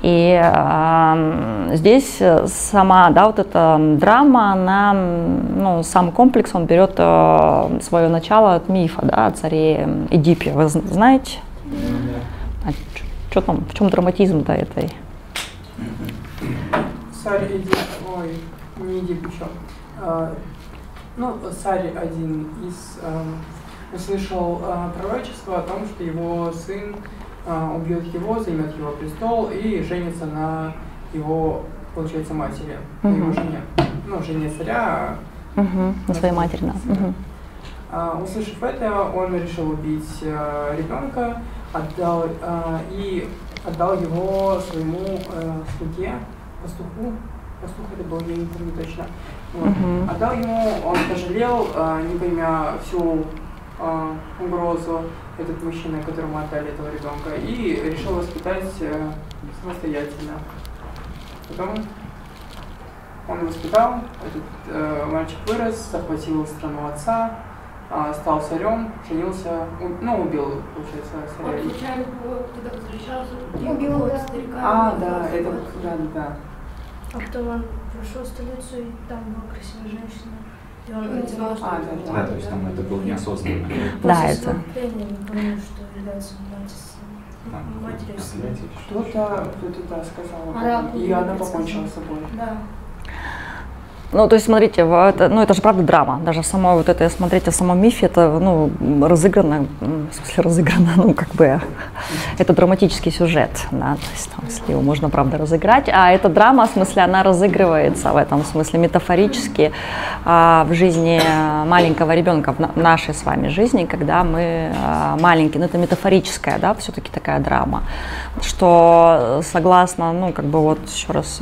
Speaker 1: И здесь сама, да, вот эта драма, она, ну, сам комплекс, он берет свое начало от мифа, да, о царе Эдипе. Вы знаете? А что там, в чем драматизм-то этой?
Speaker 2: Царь Эдип, ой, не Эдип еще. Ну, царь один из услышал пророчество о том, что его сын убьет его, займет его престол и женится на его, получается, матери, на его жене. Ну, жене царя.
Speaker 1: На своей матери, да.
Speaker 2: Услышав это, он решил убить ребенка, отдал его своему слуге, пастуху. Пастух это был, я не помню точно. Вот. Отдал ему, он пожалел, не поймя всю угрозу этот мужчина, которому отдали этого ребенка, и решил воспитать самостоятельно. Потом он воспитал, этот мальчик вырос, захватил страну отца, стал царем, женился, убил, получается, царя.
Speaker 5: Он случайно туда возвращался, убил старика.
Speaker 2: Да, это, да.
Speaker 4: А потом он прошел столицу, и там была красивая женщина. И он хотел, что
Speaker 3: Да, то есть там это было неосознанно.
Speaker 1: Да, это.
Speaker 4: не понял, что является матерью.
Speaker 2: Кто-то сказал об этом, и она покончила с собой.
Speaker 4: Да.
Speaker 1: Ну, то есть, смотрите, это же правда драма. Даже само вот это, смотрите, в самом мифе, это, разыграно, это драматический сюжет, да, то есть, там, если его можно, правда, разыграть. А эта драма, в смысле, она разыгрывается в этом смысле метафорически в жизни маленького ребенка, в нашей с вами жизни, когда мы маленькие. Это метафорическая, да, все-таки такая драма, что согласно, еще раз,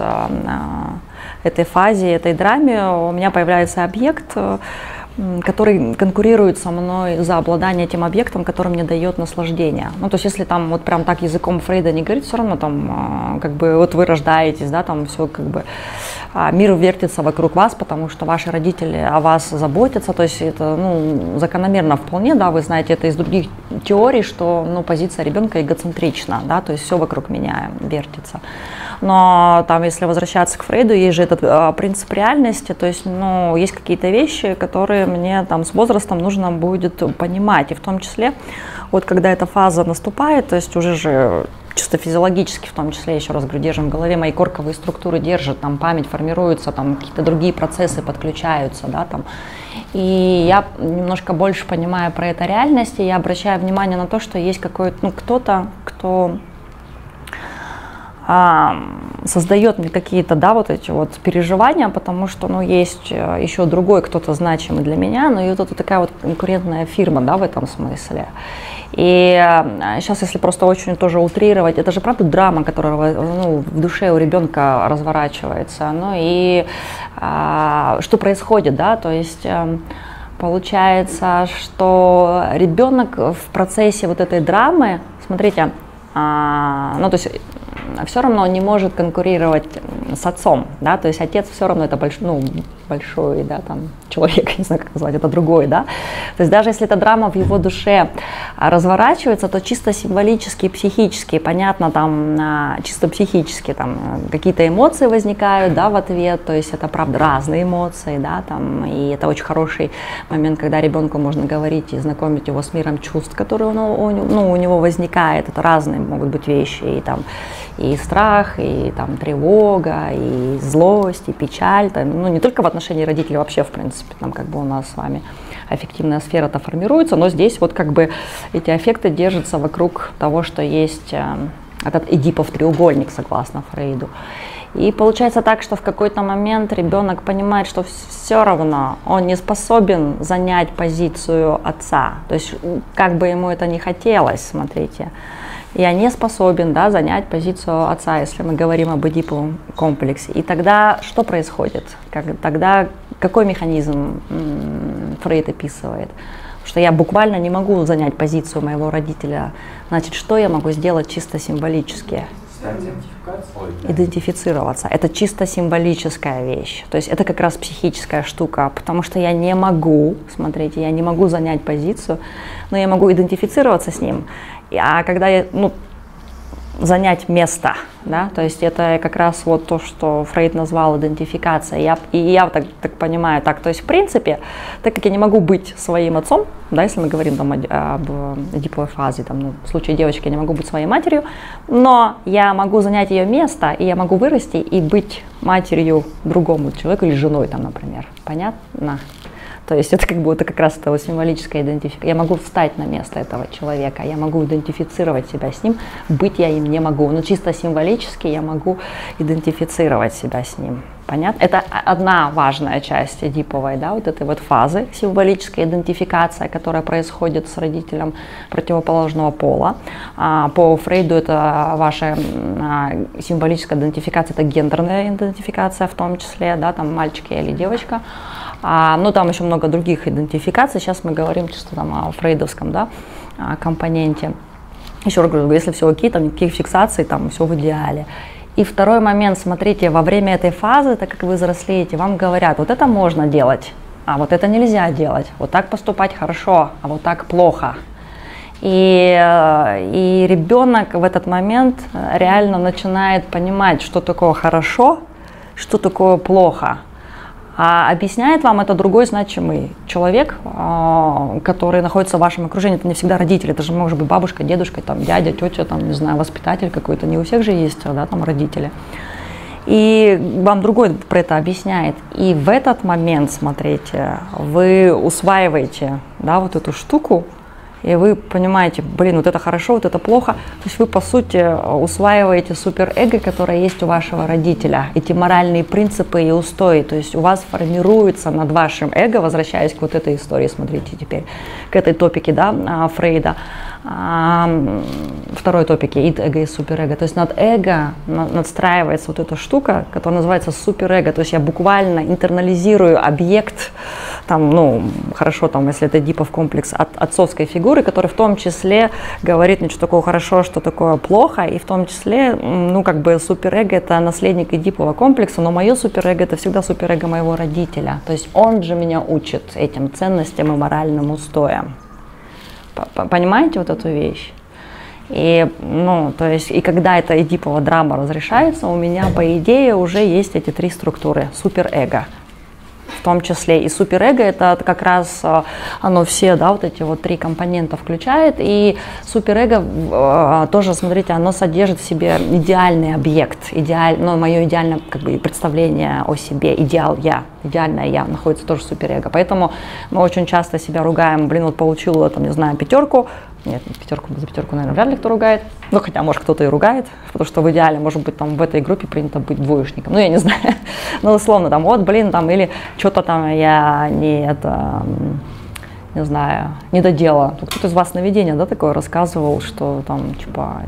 Speaker 1: этой фазе, этой драме у меня появляется объект, который конкурирует со мной за обладание этим объектом, который мне дает наслаждение. То есть если там вот прям так языком Фрейда не говорить, все равно там вот вы рождаетесь, да, там все мир вертится вокруг вас, потому что ваши родители о вас заботятся, то есть это закономерно вполне, да, вы знаете это из других теорий, что позиция ребенка эгоцентрична, да, то есть все вокруг меня вертится. Но там, если возвращаться к Фрейду, есть же этот принцип реальности, то есть, есть какие-то вещи, которые мне там с возрастом нужно будет понимать, и в том числе, вот когда эта фаза наступает, то есть уже же чисто физиологически, в том числе, еще раз говорю, держим в голове, мои корковые структуры держат, там память формируется, там какие-то другие процессы подключаются, да, там. И я немножко больше понимаю про это реальность, и я обращаю внимание на то, что есть какой-то, кто-то, кто создает мне какие-то, да, вот эти вот переживания, потому что, есть еще другой кто-то значимый для меня, но и вот это такая вот конкурентная фирма, да, в этом смысле. И сейчас, если просто очень тоже утрировать, это же правда драма, которая в душе у ребенка разворачивается. И что происходит, да, то есть получается, что ребенок в процессе вот этой драмы, смотрите, то есть все равно он не может конкурировать с отцом, да, то есть отец все равно это большой, да, там, человек, не знаю, как назвать, это другой, да, то есть даже если эта драма в его душе разворачивается, то чисто символически, психически, понятно, там, чисто психически, там, какие-то эмоции возникают, да, в ответ, то есть это, правда, разные эмоции, да, там, и это очень хороший момент, когда ребенку можно говорить и знакомить его с миром чувств, которые, у него возникает, это разные могут быть вещи, и там, и страх, и там тревога, и злость, и печаль, там, не только в отношении родителей, вообще, в принципе, там у нас с вами аффективная сфера-то формируется, но здесь вот эти аффекты держатся вокруг того, что есть этот Эдипов треугольник, согласно Фрейду. И получается так, что в какой-то момент ребенок понимает, что все равно он не способен занять позицию отца, то есть как бы ему это ни хотелось, смотрите. Я не способен, да, занять позицию отца, если мы говорим об Эдиповом комплексе. И тогда что происходит? Тогда какой механизм Фрейд описывает? Что я буквально не могу занять позицию моего родителя. Значит, что я могу сделать чисто символически? Идентифицироваться. Это чисто символическая вещь. То есть это как раз психическая штука, потому что я не могу, смотрите, я не могу занять позицию, но я могу идентифицироваться с ним. А когда я, занять место, да, то есть это как раз вот то, что Фрейд назвал идентификацией. Я так понимаю, так, то есть в принципе, так как я не могу быть своим отцом, да, если мы говорим там об эдиповой фазе, там, в случае девочки я не могу быть своей матерью, но я могу занять ее место, и я могу вырасти и быть матерью другому человеку или женой, там, например. Понятно? То есть это это как раз это символическая идентификация. Я могу встать на место этого человека, я могу идентифицировать себя с ним, быть я им не могу, но чисто символически я могу идентифицировать себя с ним. Понятно? Это одна важная часть эдиповой, да, вот этой вот фазы, символическая идентификация, которая происходит с родителем противоположного пола. По Фрейду это ваша символическая идентификация, это гендерная идентификация в том числе, да, там мальчик или девочка. Там еще много других идентификаций. Сейчас мы говорим чисто там о фрейдовском, да, компоненте. Еще раз говорю, если все окей, там никаких фиксаций, там все в идеале. И второй момент, смотрите, во время этой фазы, так как вы взрослеете, вам говорят, вот это можно делать, а вот это нельзя делать, вот так поступать хорошо, а вот так плохо. И ребенок в этот момент реально начинает понимать, что такое хорошо, что такое плохо. А объясняет вам это другой значимый человек, который находится в вашем окружении. Это не всегда родители, это же может быть бабушка, дедушка, там, дядя, тетя, там, не знаю, воспитатель какой-то. Не у всех же есть, да, там, родители. И вам другой про это объясняет. И в этот момент, смотрите, вы усваиваете, да, вот эту штуку, и вы понимаете, блин, вот это хорошо, вот это плохо. То есть вы, по сути, усваиваете суперэго, которое есть у вашего родителя, эти моральные принципы и устои. То есть у вас формируется над вашим эго, возвращаясь к вот этой истории, смотрите теперь, к этой топике, да, Фрейда, второй топике, ид, эго и суперэго. То есть над эго надстраивается вот эта штука, которая называется суперэго. То есть я буквально интернализирую объект, там, ну, хорошо, там, если это Эдипов комплекс от отцовской фигуры, который в том числе говорит мне, что такое хорошо, что такое плохо, и в том числе, ну, как бы суперэго — это наследник Эдипова комплекса, но мое суперэго — это всегда суперэго моего родителя. То есть он же меня учит этим ценностям и моральным устоям. Понимаете вот эту вещь? И, ну, то есть, и когда эта Эдипова драма разрешается, у меня, по идее, уже есть эти три структуры суперэго. В том числе и суперэго, это как раз оно все, да, вот эти вот три компонента включает, и суперэго тоже, смотрите, оно содержит в себе идеальный объект, ну, мое идеальное, как бы, представление о себе, идеальное я находится тоже в суперэго, поэтому мы очень часто себя ругаем, блин, вот получила, там, не знаю, 5, нет, за пятерку, наверное, вряд ли кто ругает. Ну, хотя, может, кто-то и ругает, потому что в идеале, может быть, там в этой группе принято быть двоечником. Ну, я не знаю. Ну, условно, там, вот, блин, там, или что-то там я не знаю, не доделала. Кто-то из вас наведение, да, такое рассказывал, что там, типа,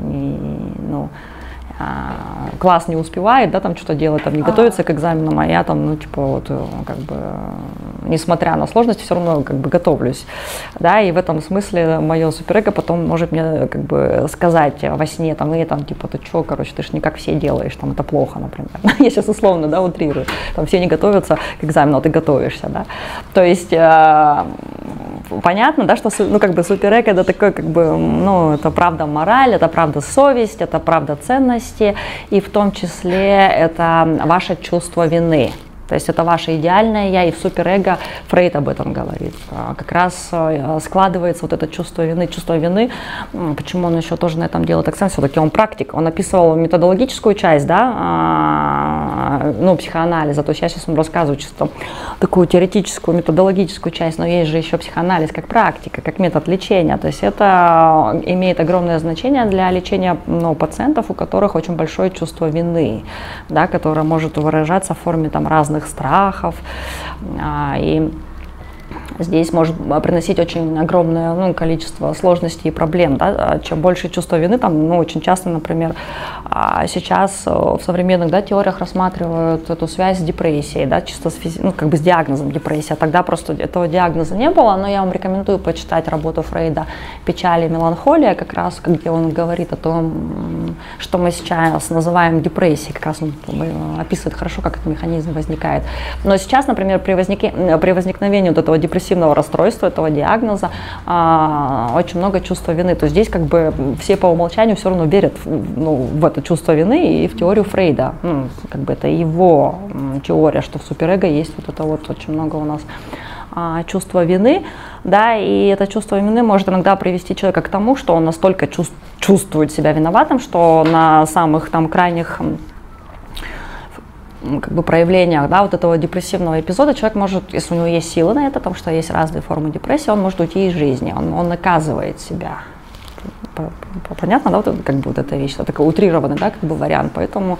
Speaker 1: класс не успевает, да, там что-то делать, там не готовится к экзаменам, а я там, ну, типа, вот, как бы, несмотря на сложности, все равно, как бы, готовлюсь, да, и в этом смысле мое суперэго потом может мне, как бы, сказать во сне, там, и там, типа, ты что, короче, ты ж не как все делаешь, там, это плохо, например. Я сейчас условно, да, утрирую, там, все не готовятся к экзамену, а ты готовишься, да, то есть, понятно, да, что, ну, как бы, суперэго — это такой, как бы, ну, это правда мораль, это правда совесть, это правда ценность, и в том числе это ваше чувство вины. То есть это ваше идеальное я, и в суперэго, Фрейд об этом говорит, как раз складывается вот это чувство вины. Чувство вины, почему он еще тоже на этом делает акцент, все-таки он практик, он описывал методологическую часть, да, ну, психоанализа, то есть я сейчас вам рассказываю чисто такую теоретическую, методологическую часть, но есть же еще психоанализ как практика, как метод лечения, то есть это имеет огромное значение для лечения, ну, пациентов, у которых очень большое чувство вины, да, которое может выражаться в форме там разных страхов, и здесь может приносить очень огромное, ну, количество сложностей и проблем, да? Чем больше чувство вины, там, ну, очень часто, например, сейчас в современных, да, теориях рассматривают эту связь с депрессией, да, чисто с ну, как бы с диагнозом депрессия. Тогда просто этого диагноза не было, но я вам рекомендую почитать работу Фрейда «Печаль и меланхолия», как раз, где он говорит о том, что мы сейчас называем депрессией, как раз он описывает хорошо, как этот механизм возникает. Но сейчас, например, при возникновении вот этого депрессивного расстройства, этого диагноза, очень много чувства вины. То есть здесь, как бы, все по умолчанию все равно верят, ну, в это чувство вины и в теорию Фрейда. Ну, как бы это его теория, что в суперэго есть вот это вот очень много у нас чувства вины, да, и это чувство вины может иногда привести человека к тому, что он настолько чувствует себя виноватым, что на самых там крайних, как бы, проявлениях, да, вот этого депрессивного эпизода человек может, если у него есть силы на это, потому что есть разные формы депрессии, он может уйти из жизни, он наказывает себя. Понятно, да, вот, как бы, вот эта вещь, это такой утрированный, да, как бы, вариант, поэтому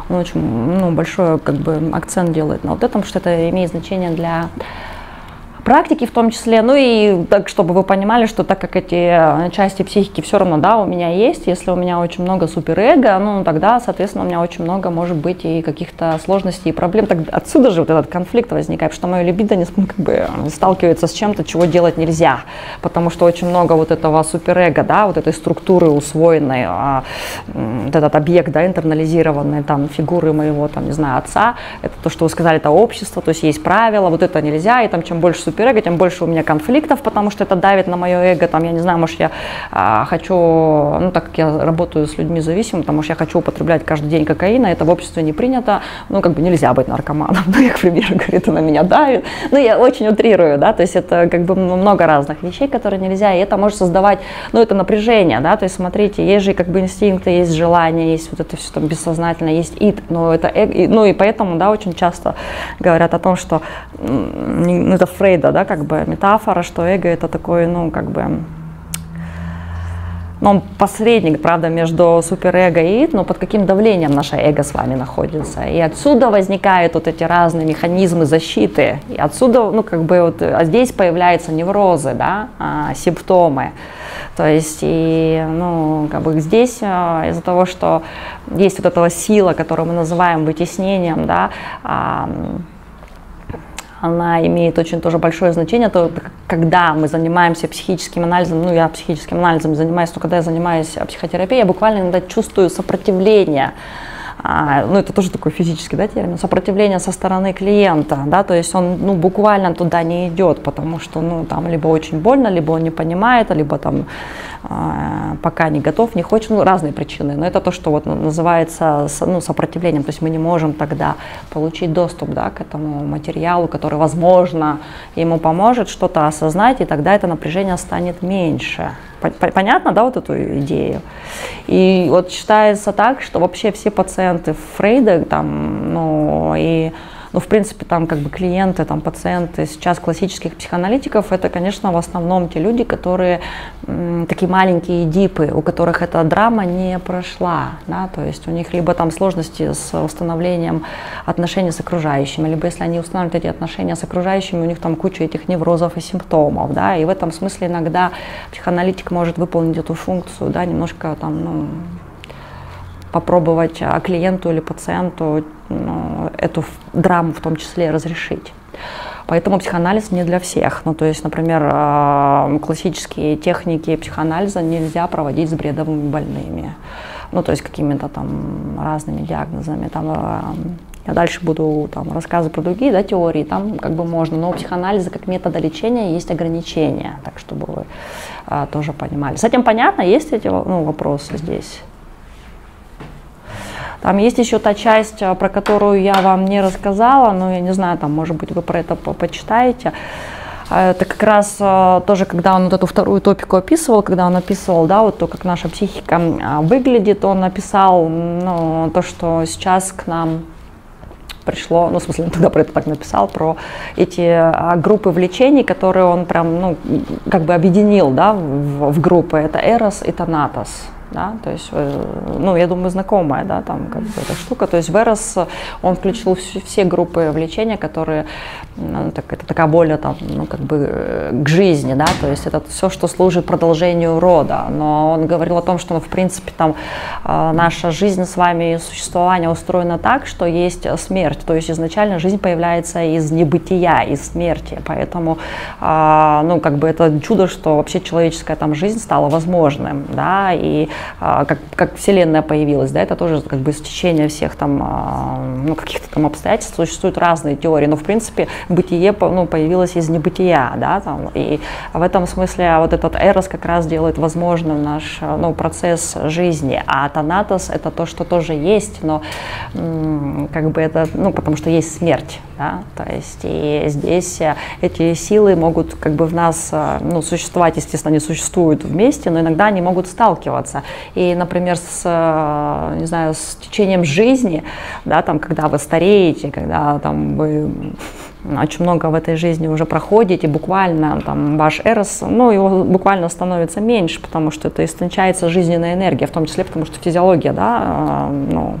Speaker 1: он очень, ну, большой, как бы, акцент делает на вот этом, что это имеет значение для практики в том числе, ну и так, чтобы вы понимали, что так как эти части психики все равно, да, у меня есть, если у меня очень много суперэго, ну тогда, соответственно, у меня очень много может быть и каких-то сложностей и проблем. Так, отсюда же вот этот конфликт возникает, что мое либидо как бы сталкивается с чем-то, чего делать нельзя, потому что очень много вот этого суперэго, да, вот этой структуры усвоенной, вот этот объект, да, интернализированный, там, фигуры моего, там, не знаю, отца, это то, что вы сказали, это общество, то есть есть правила, вот это нельзя, и там чем больше суперэго, тем больше у меня конфликтов, потому что это давит на мое эго, там, я не знаю, может, я хочу, ну, так как я работаю с людьми зависимыми, потому что я хочу употреблять каждый день кокаин, это в обществе не принято, ну, как бы нельзя быть наркоманом, ну, я, к примеру, говорю, это на меня давит, ну, я очень утрирую, да, то есть это как бы много разных вещей, которые нельзя, и это может создавать, ну, это напряжение, да, то есть смотрите, есть же как бы инстинкты, есть желания, есть вот это все там бессознательно, есть ид, но это эго, ну, и поэтому, да, очень часто говорят о том, что, ну, это Фрейда, да, как бы метафора, что эго это такой, ну, как бы, ну, он посредник, правда, между суперэго и ид, но под каким давлением наше эго с вами находится. И отсюда возникают вот эти разные механизмы защиты. И отсюда, ну, как бы, вот, а здесь появляются неврозы, да, симптомы. То есть, и, ну, как бы здесь из-за того, что есть вот эта сила, которую мы называем вытеснением, да, она имеет очень тоже большое значение, то когда мы занимаемся психическим анализом, ну я психическим анализом занимаюсь, но когда я занимаюсь психотерапией, я буквально иногда чувствую сопротивление, ну это тоже такой физический, да, термин, сопротивление со стороны клиента, да, то есть он, ну, буквально туда не идет, потому что, ну, там либо очень больно, либо он не понимает, либо там пока не готов, не хочет, ну, разные причины, но это то, что вот называется, ну, сопротивлением, то есть мы не можем тогда получить доступ, да, к этому материалу, который, возможно, ему поможет что-то осознать, и тогда это напряжение станет меньше. Понятно, да, вот эту идею? И вот считается так, что вообще все пациенты Фрейда, там, ну, и, ну, в принципе, там, как бы клиенты, там, пациенты сейчас классических психоаналитиков, это, конечно, в основном те люди, которые такие маленькие дипы, у которых эта драма не прошла, да, то есть у них либо там сложности с установлением отношений с окружающими, либо если они устанавливают эти отношения с окружающими, у них там куча этих неврозов и симптомов, да, и в этом смысле иногда психоаналитик может выполнить эту функцию, да, немножко там, ну, попробовать клиенту или пациенту, ну, эту драму в том числе разрешить. Поэтому психоанализ не для всех. Ну, то есть, например, классические техники психоанализа нельзя проводить с бредовыми больными. Ну, то есть какими-то там разными диагнозами. Там, я дальше буду там рассказывать про другие, да, теории, там как бы можно, но у психоанализа как метода лечения есть ограничения, так чтобы вы тоже понимали. С этим понятно? Есть эти, ну, вопросы здесь? Там есть еще та часть, про которую я вам не рассказала, но я не знаю, там, может быть, вы про это почитаете. Это как раз тоже, когда он вот эту вторую топику описывал, когда он описывал, да, вот то, как наша психика выглядит, он описал, ну, то, что сейчас к нам пришло, ну, в смысле, он тогда про это так написал, про эти группы влечений, которые он прям, ну, как бы объединил, да, в группы. Это Эрос и Танатос. Да, то есть, ну, я думаю, знакомая, да, там, как бы, эта штука. То есть в Эрос он включил все группы влечения, которые, ну, это такая более, там, ну, как бы, к жизни, да, то есть это все, что служит продолжению рода. Но он говорил о том, что, ну, в принципе, там, наша жизнь с вами и существование устроено так, что есть смерть. То есть изначально жизнь появляется из небытия, из смерти. Поэтому, ну, как бы, это чудо, что вообще человеческая там жизнь стала возможным, да, и как Вселенная появилась, да, это тоже как бы стечение всех там, ну, каких-то там обстоятельств, существуют разные теории, но в принципе бытие, ну, появилось из небытия, да, там, и в этом смысле вот этот Эрос как раз делает возможным наш, ну, процесс жизни, а Танатос это то, что тоже есть, но как бы это, ну, потому что есть смерть, да, то есть и здесь эти силы могут как бы в нас, ну, существовать, естественно, они существуют вместе, но иногда они могут сталкиваться. И, например, не знаю, с течением жизни, да, там, когда вы стареете, когда там вы очень много в этой жизни уже проходите, буквально там ваш Эрос, ну, его буквально становится меньше, потому что это истончается жизненная энергия, в том числе потому что физиология, да, ну,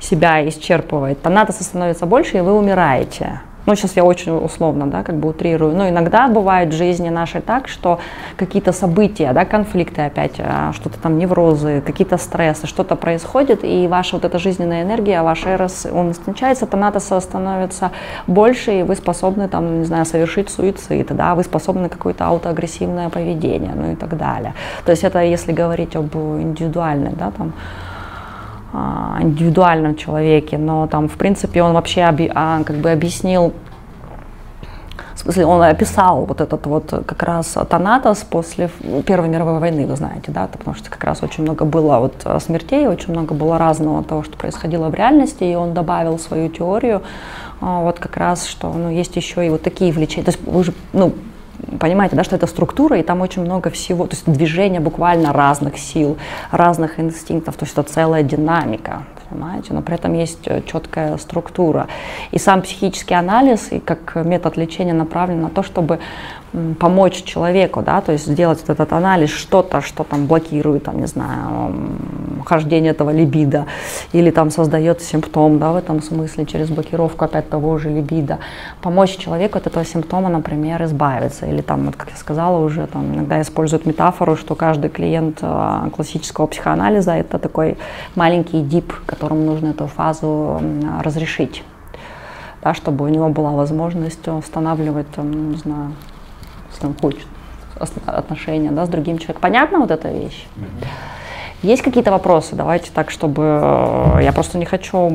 Speaker 1: себя исчерпывает. Танатоса становится больше, и вы умираете. Ну, сейчас я очень условно, да, как бы утрирую. Но иногда бывает в жизни нашей так, что какие-то события, да, конфликты опять, что-то там неврозы, какие-то стрессы, что-то происходит, и ваша вот эта жизненная энергия, ваш эрос, он истончается, тонатоса становится больше, и вы способны там, не знаю, совершить суицид, да, вы способны на какое-то аутоагрессивное поведение, ну и так далее. То есть это если говорить об индивидуальной, да, там, индивидуальном человеке, но там, в принципе, он вообще как бы объяснил, в смысле, он описал вот этот вот как раз Танатос после Первой мировой войны, вы знаете, да, потому что как раз очень много было вот смертей, очень много было разного того, что происходило в реальности, и он добавил свою теорию, вот как раз, что, ну, есть еще и вот такие влечения, то есть вы же, ну, понимаете, да, что это структура, и там очень много всего, то есть движение буквально разных сил, разных инстинктов, то есть это целая динамика, понимаете, но при этом есть четкая структура. И сам психический анализ, и как метод лечения направлен на то, чтобы помочь человеку, да, то есть сделать вот этот анализ, что-то, что там блокирует, там, не знаю, хождение этого либидо, или там создает симптом, да, в этом смысле, через блокировку опять того же либидо, помочь человеку от этого симптома, например, избавиться, или там, вот, как я сказала уже, там иногда используют метафору, что каждый клиент классического психоанализа — это такой маленький дип, которому нужно эту фазу разрешить, да, чтобы у него была возможность устанавливать, там, не знаю, если он хочет, отношения, да, с другим человеком. Понятна вот эта вещь? Есть какие-то вопросы? Давайте так, чтобы... Я просто не хочу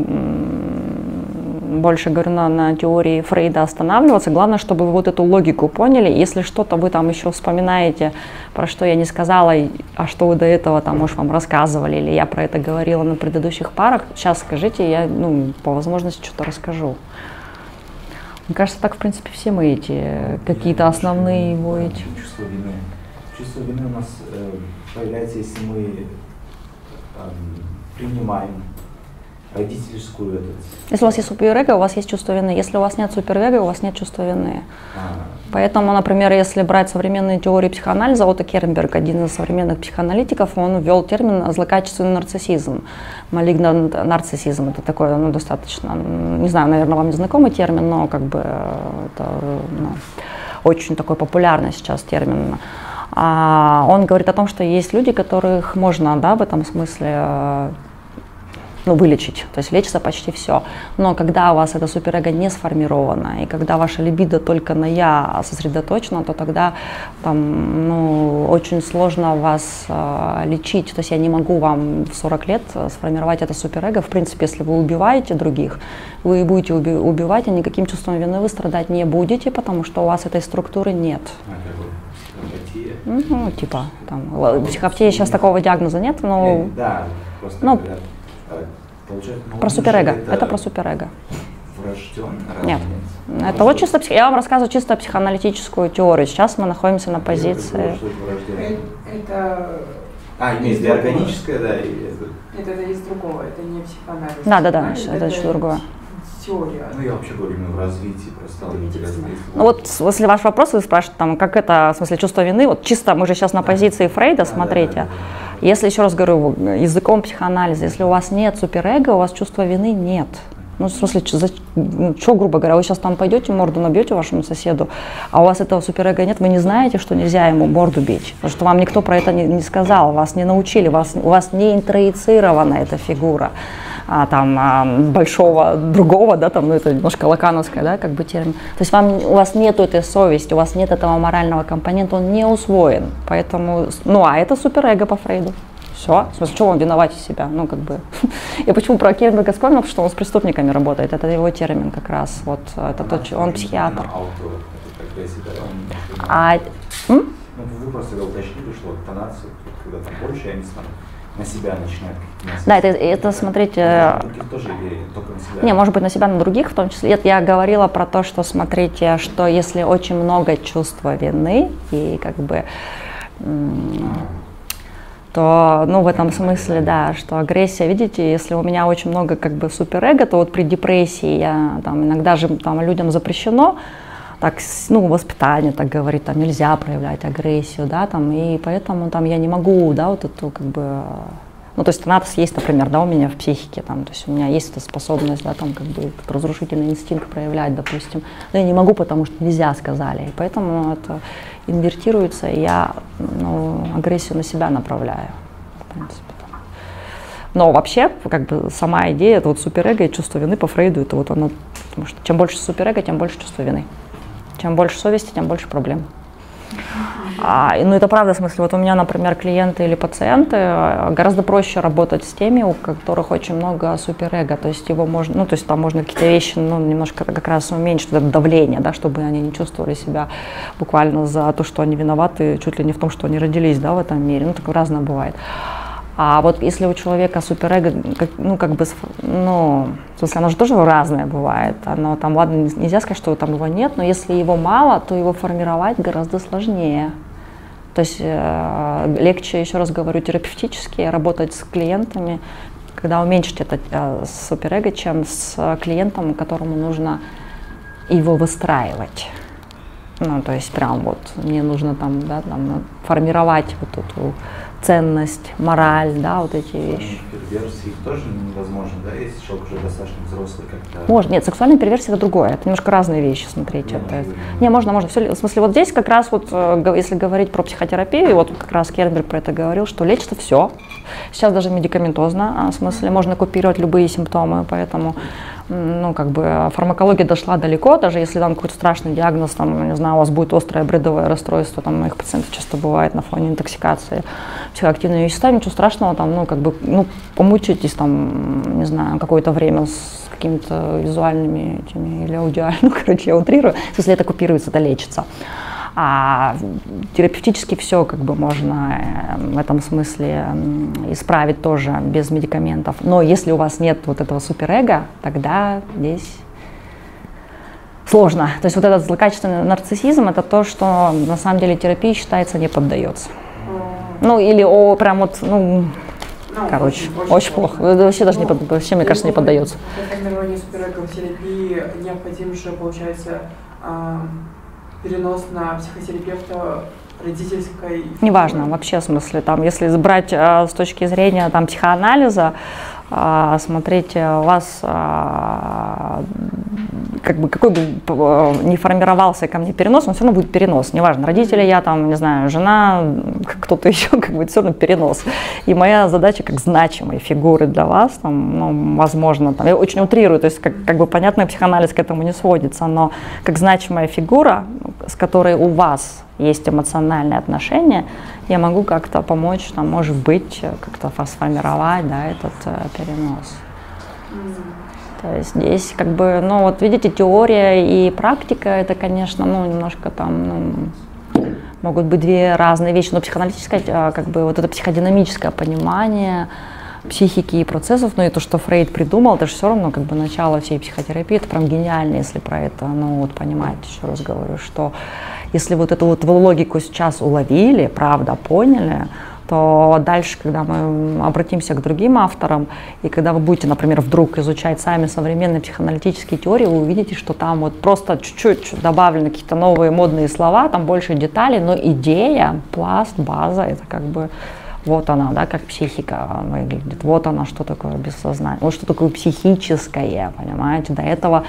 Speaker 1: больше, говорю, на теории Фрейда останавливаться. Главное, чтобы вы вот эту логику поняли. Если что-то вы там еще вспоминаете, про что я не сказала, а что вы до этого там, может, вам рассказывали, или я про это говорила на предыдущих парах, сейчас скажите, я, ну, по возможности что-то расскажу. Мне кажется, так, в принципе, все мы эти какие-то основные его эти...
Speaker 3: Чувство вины. Чувство вины у нас появляется, если мы принимаем родительскую ответственность.
Speaker 1: Если у вас есть суперэго, у вас есть чувство вины. Если у вас нет суперэго, у вас нет чувства вины. Поэтому, например, если брать современные теории психоанализа, Отто Кернберг, один из современных психоаналитиков, он ввел термин злокачественный нарциссизм, малигнант нарциссизм. Это такой, ну, достаточно, не знаю, наверное, вам не знакомый термин, но как бы это, ну, очень такой популярный сейчас термин. Он говорит о том, что есть люди, которых можно, да, в этом смысле, ну, вылечить, то есть лечится почти все. Но когда у вас это суперэго не сформировано, и когда ваша либидо только на «я» сосредоточена, то тогда там, ну, очень сложно вас лечить. То есть я не могу вам в 40 лет сформировать это суперэго. В принципе, если вы убиваете других, вы будете убивать, и никаким чувством вины вы страдать не будете, потому что у вас этой структуры нет. Ну, типа, там, психопатия сейчас такого диагноза нет, но...
Speaker 3: Да, просто
Speaker 1: ну,
Speaker 3: говорят,
Speaker 1: про суперэго. Это про суперэго. Нет. Это вот чисто я вам рассказываю чисто психоаналитическую теорию. Сейчас мы находимся на позиции.
Speaker 2: Это...
Speaker 3: имеется для органическое, да?
Speaker 2: Это из другого, это не психоанализ.
Speaker 1: Да, это что-то другое.
Speaker 2: Теория.
Speaker 3: Ну, я вообще говорю именно в развитии, просто
Speaker 1: ну, вот, если ваш вопрос, вы спрашиваете, там, как это, в смысле, чувство вины, вот чисто мы же сейчас на позиции Фрейда, смотрите. Если, еще раз говорю, языком психоанализа, если у вас нет суперэго, у вас чувства вины нет. Ну, в смысле, что, грубо говоря, вы сейчас там пойдете, морду набьете вашему соседу, а у вас этого суперэго нет, вы не знаете, что нельзя ему морду бить, потому что вам никто про это не сказал, вас не научили, у вас не интроицирована эта фигура. Большого другого, да, там, ну, это немножко лакановская, да, как бы термин. То есть у вас нету этой совести, у вас нет этого морального компонента, он не усвоен. Поэтому, ну, а это суперэго по Фрейду. Все. В смысле, чего он виноват из себя? Ну, как бы. Я почему про Кернберга вспомнила, потому что он с преступниками работает. Это его термин как раз. Вот, это он психиатр.
Speaker 3: Ну, вы просто уточнили, что тонацию, когда там больше, они на себя начинают.
Speaker 1: Да, это смотрите.
Speaker 3: На других тоже или только на себя?
Speaker 1: Не, может быть, на себя, на других в том числе. Это я говорила про то, что смотрите, что если очень много чувства вины и как бы то, ну, в этом смысле, да, что агрессия, видите, если у меня очень много как бы суперэго, то вот при депрессии я там иногда же там людям запрещено, так, ну, воспитание так говорит, там нельзя проявлять агрессию, да, там, и поэтому там я не могу, да, вот эту как бы Ну, то есть танатос есть, например, да, у меня в психике, там, то есть у меня есть эта способность, да, там, как бы, этот разрушительный инстинкт проявлять, допустим. Но я не могу, потому что нельзя, сказали. И поэтому это инвертируется, и я, ну, агрессию на себя направляю, в принципе. Но вообще, как бы, сама идея, это вот суперэго и чувство вины по Фрейду, это вот оно, потому что чем больше суперэго, тем больше чувство вины. Чем больше совести, тем больше проблем. Ну, это правда, в смысле, вот у меня, например, клиенты или пациенты, гораздо проще работать с теми, у которых очень много суперэго, то есть его можно, ну, то есть там можно какие-то вещи, ну, немножко как раз уменьшить это давление, да, чтобы они не чувствовали себя буквально за то, что они виноваты, чуть ли не в том, что они родились, да, в этом мире, ну, такое разное бывает. А вот если у человека суперэго, ну, как бы, ну, в смысле, оно же тоже разное бывает. Оно там, ладно, нельзя сказать, что там его нет, но если его мало, то его формировать гораздо сложнее. То есть легче, еще раз говорю, терапевтически работать с клиентами, когда уменьшить это суперэго, чем с клиентом, которому нужно его выстраивать. Ну, то есть прям вот мне нужно там, да, там формировать вот эту ценность, мораль, да, вот эти вещи.
Speaker 3: Перверсии тоже невозможно, да, если человек уже достаточно взрослый как-то.
Speaker 1: Можно, нет, сексуальная перверсия это другое, это немножко разные вещи, смотрите. Не, можно, все, в смысле, вот здесь как раз вот, если говорить про психотерапию, вот как раз Кернберг про это говорил, что лечится все. Сейчас даже медикаментозно, в смысле, можно купировать любые симптомы, поэтому, ну, как бы фармакология дошла далеко, даже если там какой-то страшный диагноз, там, не знаю, у вас будет острое бредовое расстройство, там у моих пациентов часто бывает на фоне интоксикации психоактивными веществами, ничего страшного, там, ну, как бы, ну, помучитесь там, не знаю, какое-то время с какими-то визуальными этими, или аудиальными, ну, короче, я утрирую, если это купируется, это лечится. А терапевтически все как бы можно в этом смысле исправить тоже без медикаментов. Но если у вас нет вот этого суперэго, тогда здесь сложно. То есть вот этот злокачественный нарциссизм — это то, что на самом деле терапии считается не поддается. Ну или прям вот, ну, короче, очень плохо. Вообще даже не вообще, мне кажется, не поддается.
Speaker 2: Для формирования суперэго в терапии необходим же, получается, перенос на психотерапевта родительской...
Speaker 1: Неважно, вообще в смысле, там, если брать с точки зрения там, психоанализа, смотрите, у вас как бы какой бы ни формировался ко мне перенос, он все равно будет перенос, неважно, родители я, там, не знаю, жена, кто-то еще, как бы все равно перенос. И моя задача как значимой фигуры для вас, там, ну, возможно, там, я очень утрирую, то есть как бы понятно, психоанализ к этому не сводится, но как значимая фигура, с которой у вас есть эмоциональные отношения, я могу как-то помочь, там, может быть, как-то сформировать, да, этот перенос. То есть здесь как бы, ну вот видите, теория и практика, это, конечно, ну немножко там, ну, могут быть две разные вещи, но психоаналитическое, как бы вот это психодинамическое понимание психики и процессов, ну и то, что Фрейд придумал, это же все равно как бы начало всей психотерапии, это прям гениально, если про это, ну вот понимать, еще раз говорю, что если вот эту вот логику сейчас уловили, правда, поняли, то дальше, когда мы обратимся к другим авторам, и когда вы будете, например, вдруг изучать сами современные психоаналитические теории, вы увидите, что там вот просто чуть-чуть добавлены какие-то новые модные слова, там больше деталей, но идея, пласт, база, это как бы вот она, да, как психика выглядит, вот она, что такое бессознательное, вот что такое психическое, понимаете, до этого.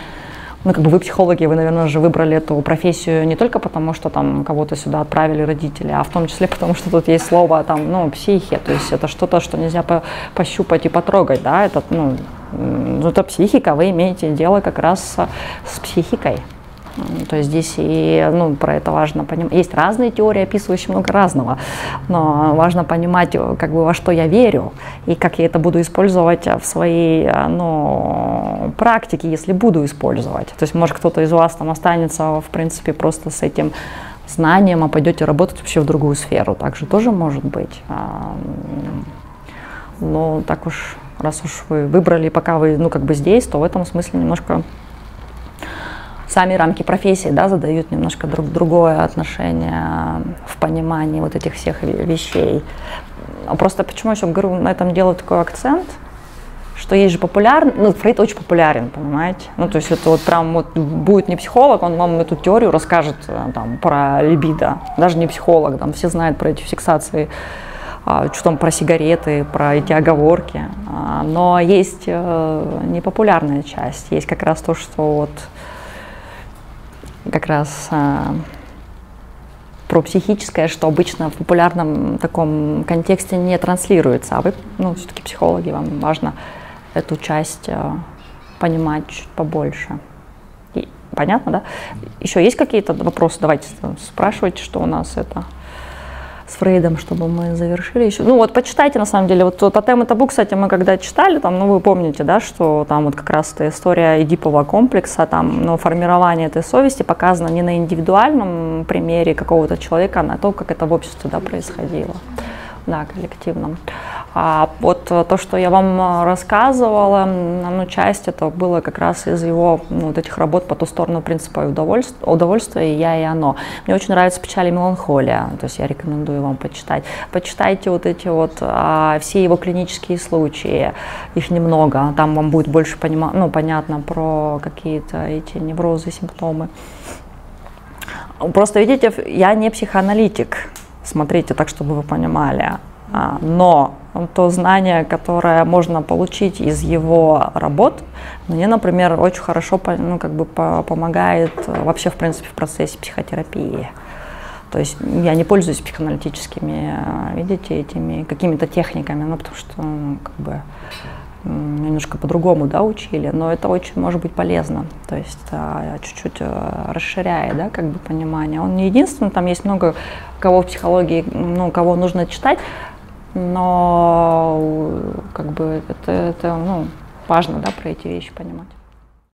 Speaker 1: Ну, как бы вы психологи, вы, наверное, же выбрали эту профессию не только потому, что там кого-то сюда отправили родители, а в том числе потому, что тут есть слово там, ну, психия, то есть это что-то, что нельзя пощупать и потрогать, да, это, ну, это психика, вы имеете дело как раз с психикой. То есть здесь и, ну, про это важно понимать. Есть разные теории, описывающие много разного, но важно понимать, как бы, во что я верю и как я это буду использовать в своей, ну, практике, если буду использовать. То есть, может, кто-то из вас там останется, в принципе, просто с этим знанием, а пойдете работать вообще в другую сферу. Так же тоже может быть. Но так уж, раз уж вы выбрали, пока вы, ну, как бы здесь, то в этом смысле немножко сами рамки профессии, да, задают немножко другое отношение в понимании вот этих всех вещей. Просто почему еще говорю, на этом делаю такой акцент, что есть же популярный, ну, Фрейд очень популярен, понимаете? Ну, то есть это вот прям вот будет не психолог, он вам эту теорию расскажет там про либидо, даже не психолог, там все знают про эти фиксации что там про сигареты, про эти оговорки. Но есть непопулярная часть, есть как раз то, что вот как раз про психическое, что обычно в популярном таком контексте не транслируется, а вы, ну, все-таки психологи, вам важно эту часть понимать чуть побольше. И, понятно, да? Еще есть какие-то вопросы? Давайте спрашивайте, что у нас это с Фрейдом, чтобы мы завершили еще. Ну вот почитайте, на самом деле, вот по теме табу, кстати, мы когда читали, там, ну вы помните, да, что там вот как раз эта история эдипового комплекса, там, ну, формирование этой совести показано не на индивидуальном примере какого-то человека, а на то, как это в обществе, да, происходило, да, коллективном. А вот то, что я вам рассказывала, ну, часть это было как раз из его, ну, вот этих работ по ту сторону принципа удовольствия, «я» и «оно». Мне очень нравится «Печаль и меланхолия», то есть я рекомендую вам почитать. Почитайте вот эти вот все его клинические случаи, их немного, там вам будет больше понятно про какие-то эти неврозы, симптомы. Просто видите, я не психоаналитик, смотрите, так чтобы вы понимали, но то знание, которое можно получить из его работ, мне, например, очень хорошо, ну, как бы помогает вообще, в принципе, в процессе психотерапии. То есть я не пользуюсь психоаналитическими, видите, этими какими-то техниками, ну, потому что, ну, как бы немножко по-другому, да, учили, но это очень может быть полезно, то есть чуть-чуть расширяет, да, как бы понимание. Он не единственный, там есть много кого в психологии, ну, кого нужно читать, но как бы это ну, важно, да, про эти вещи понимать.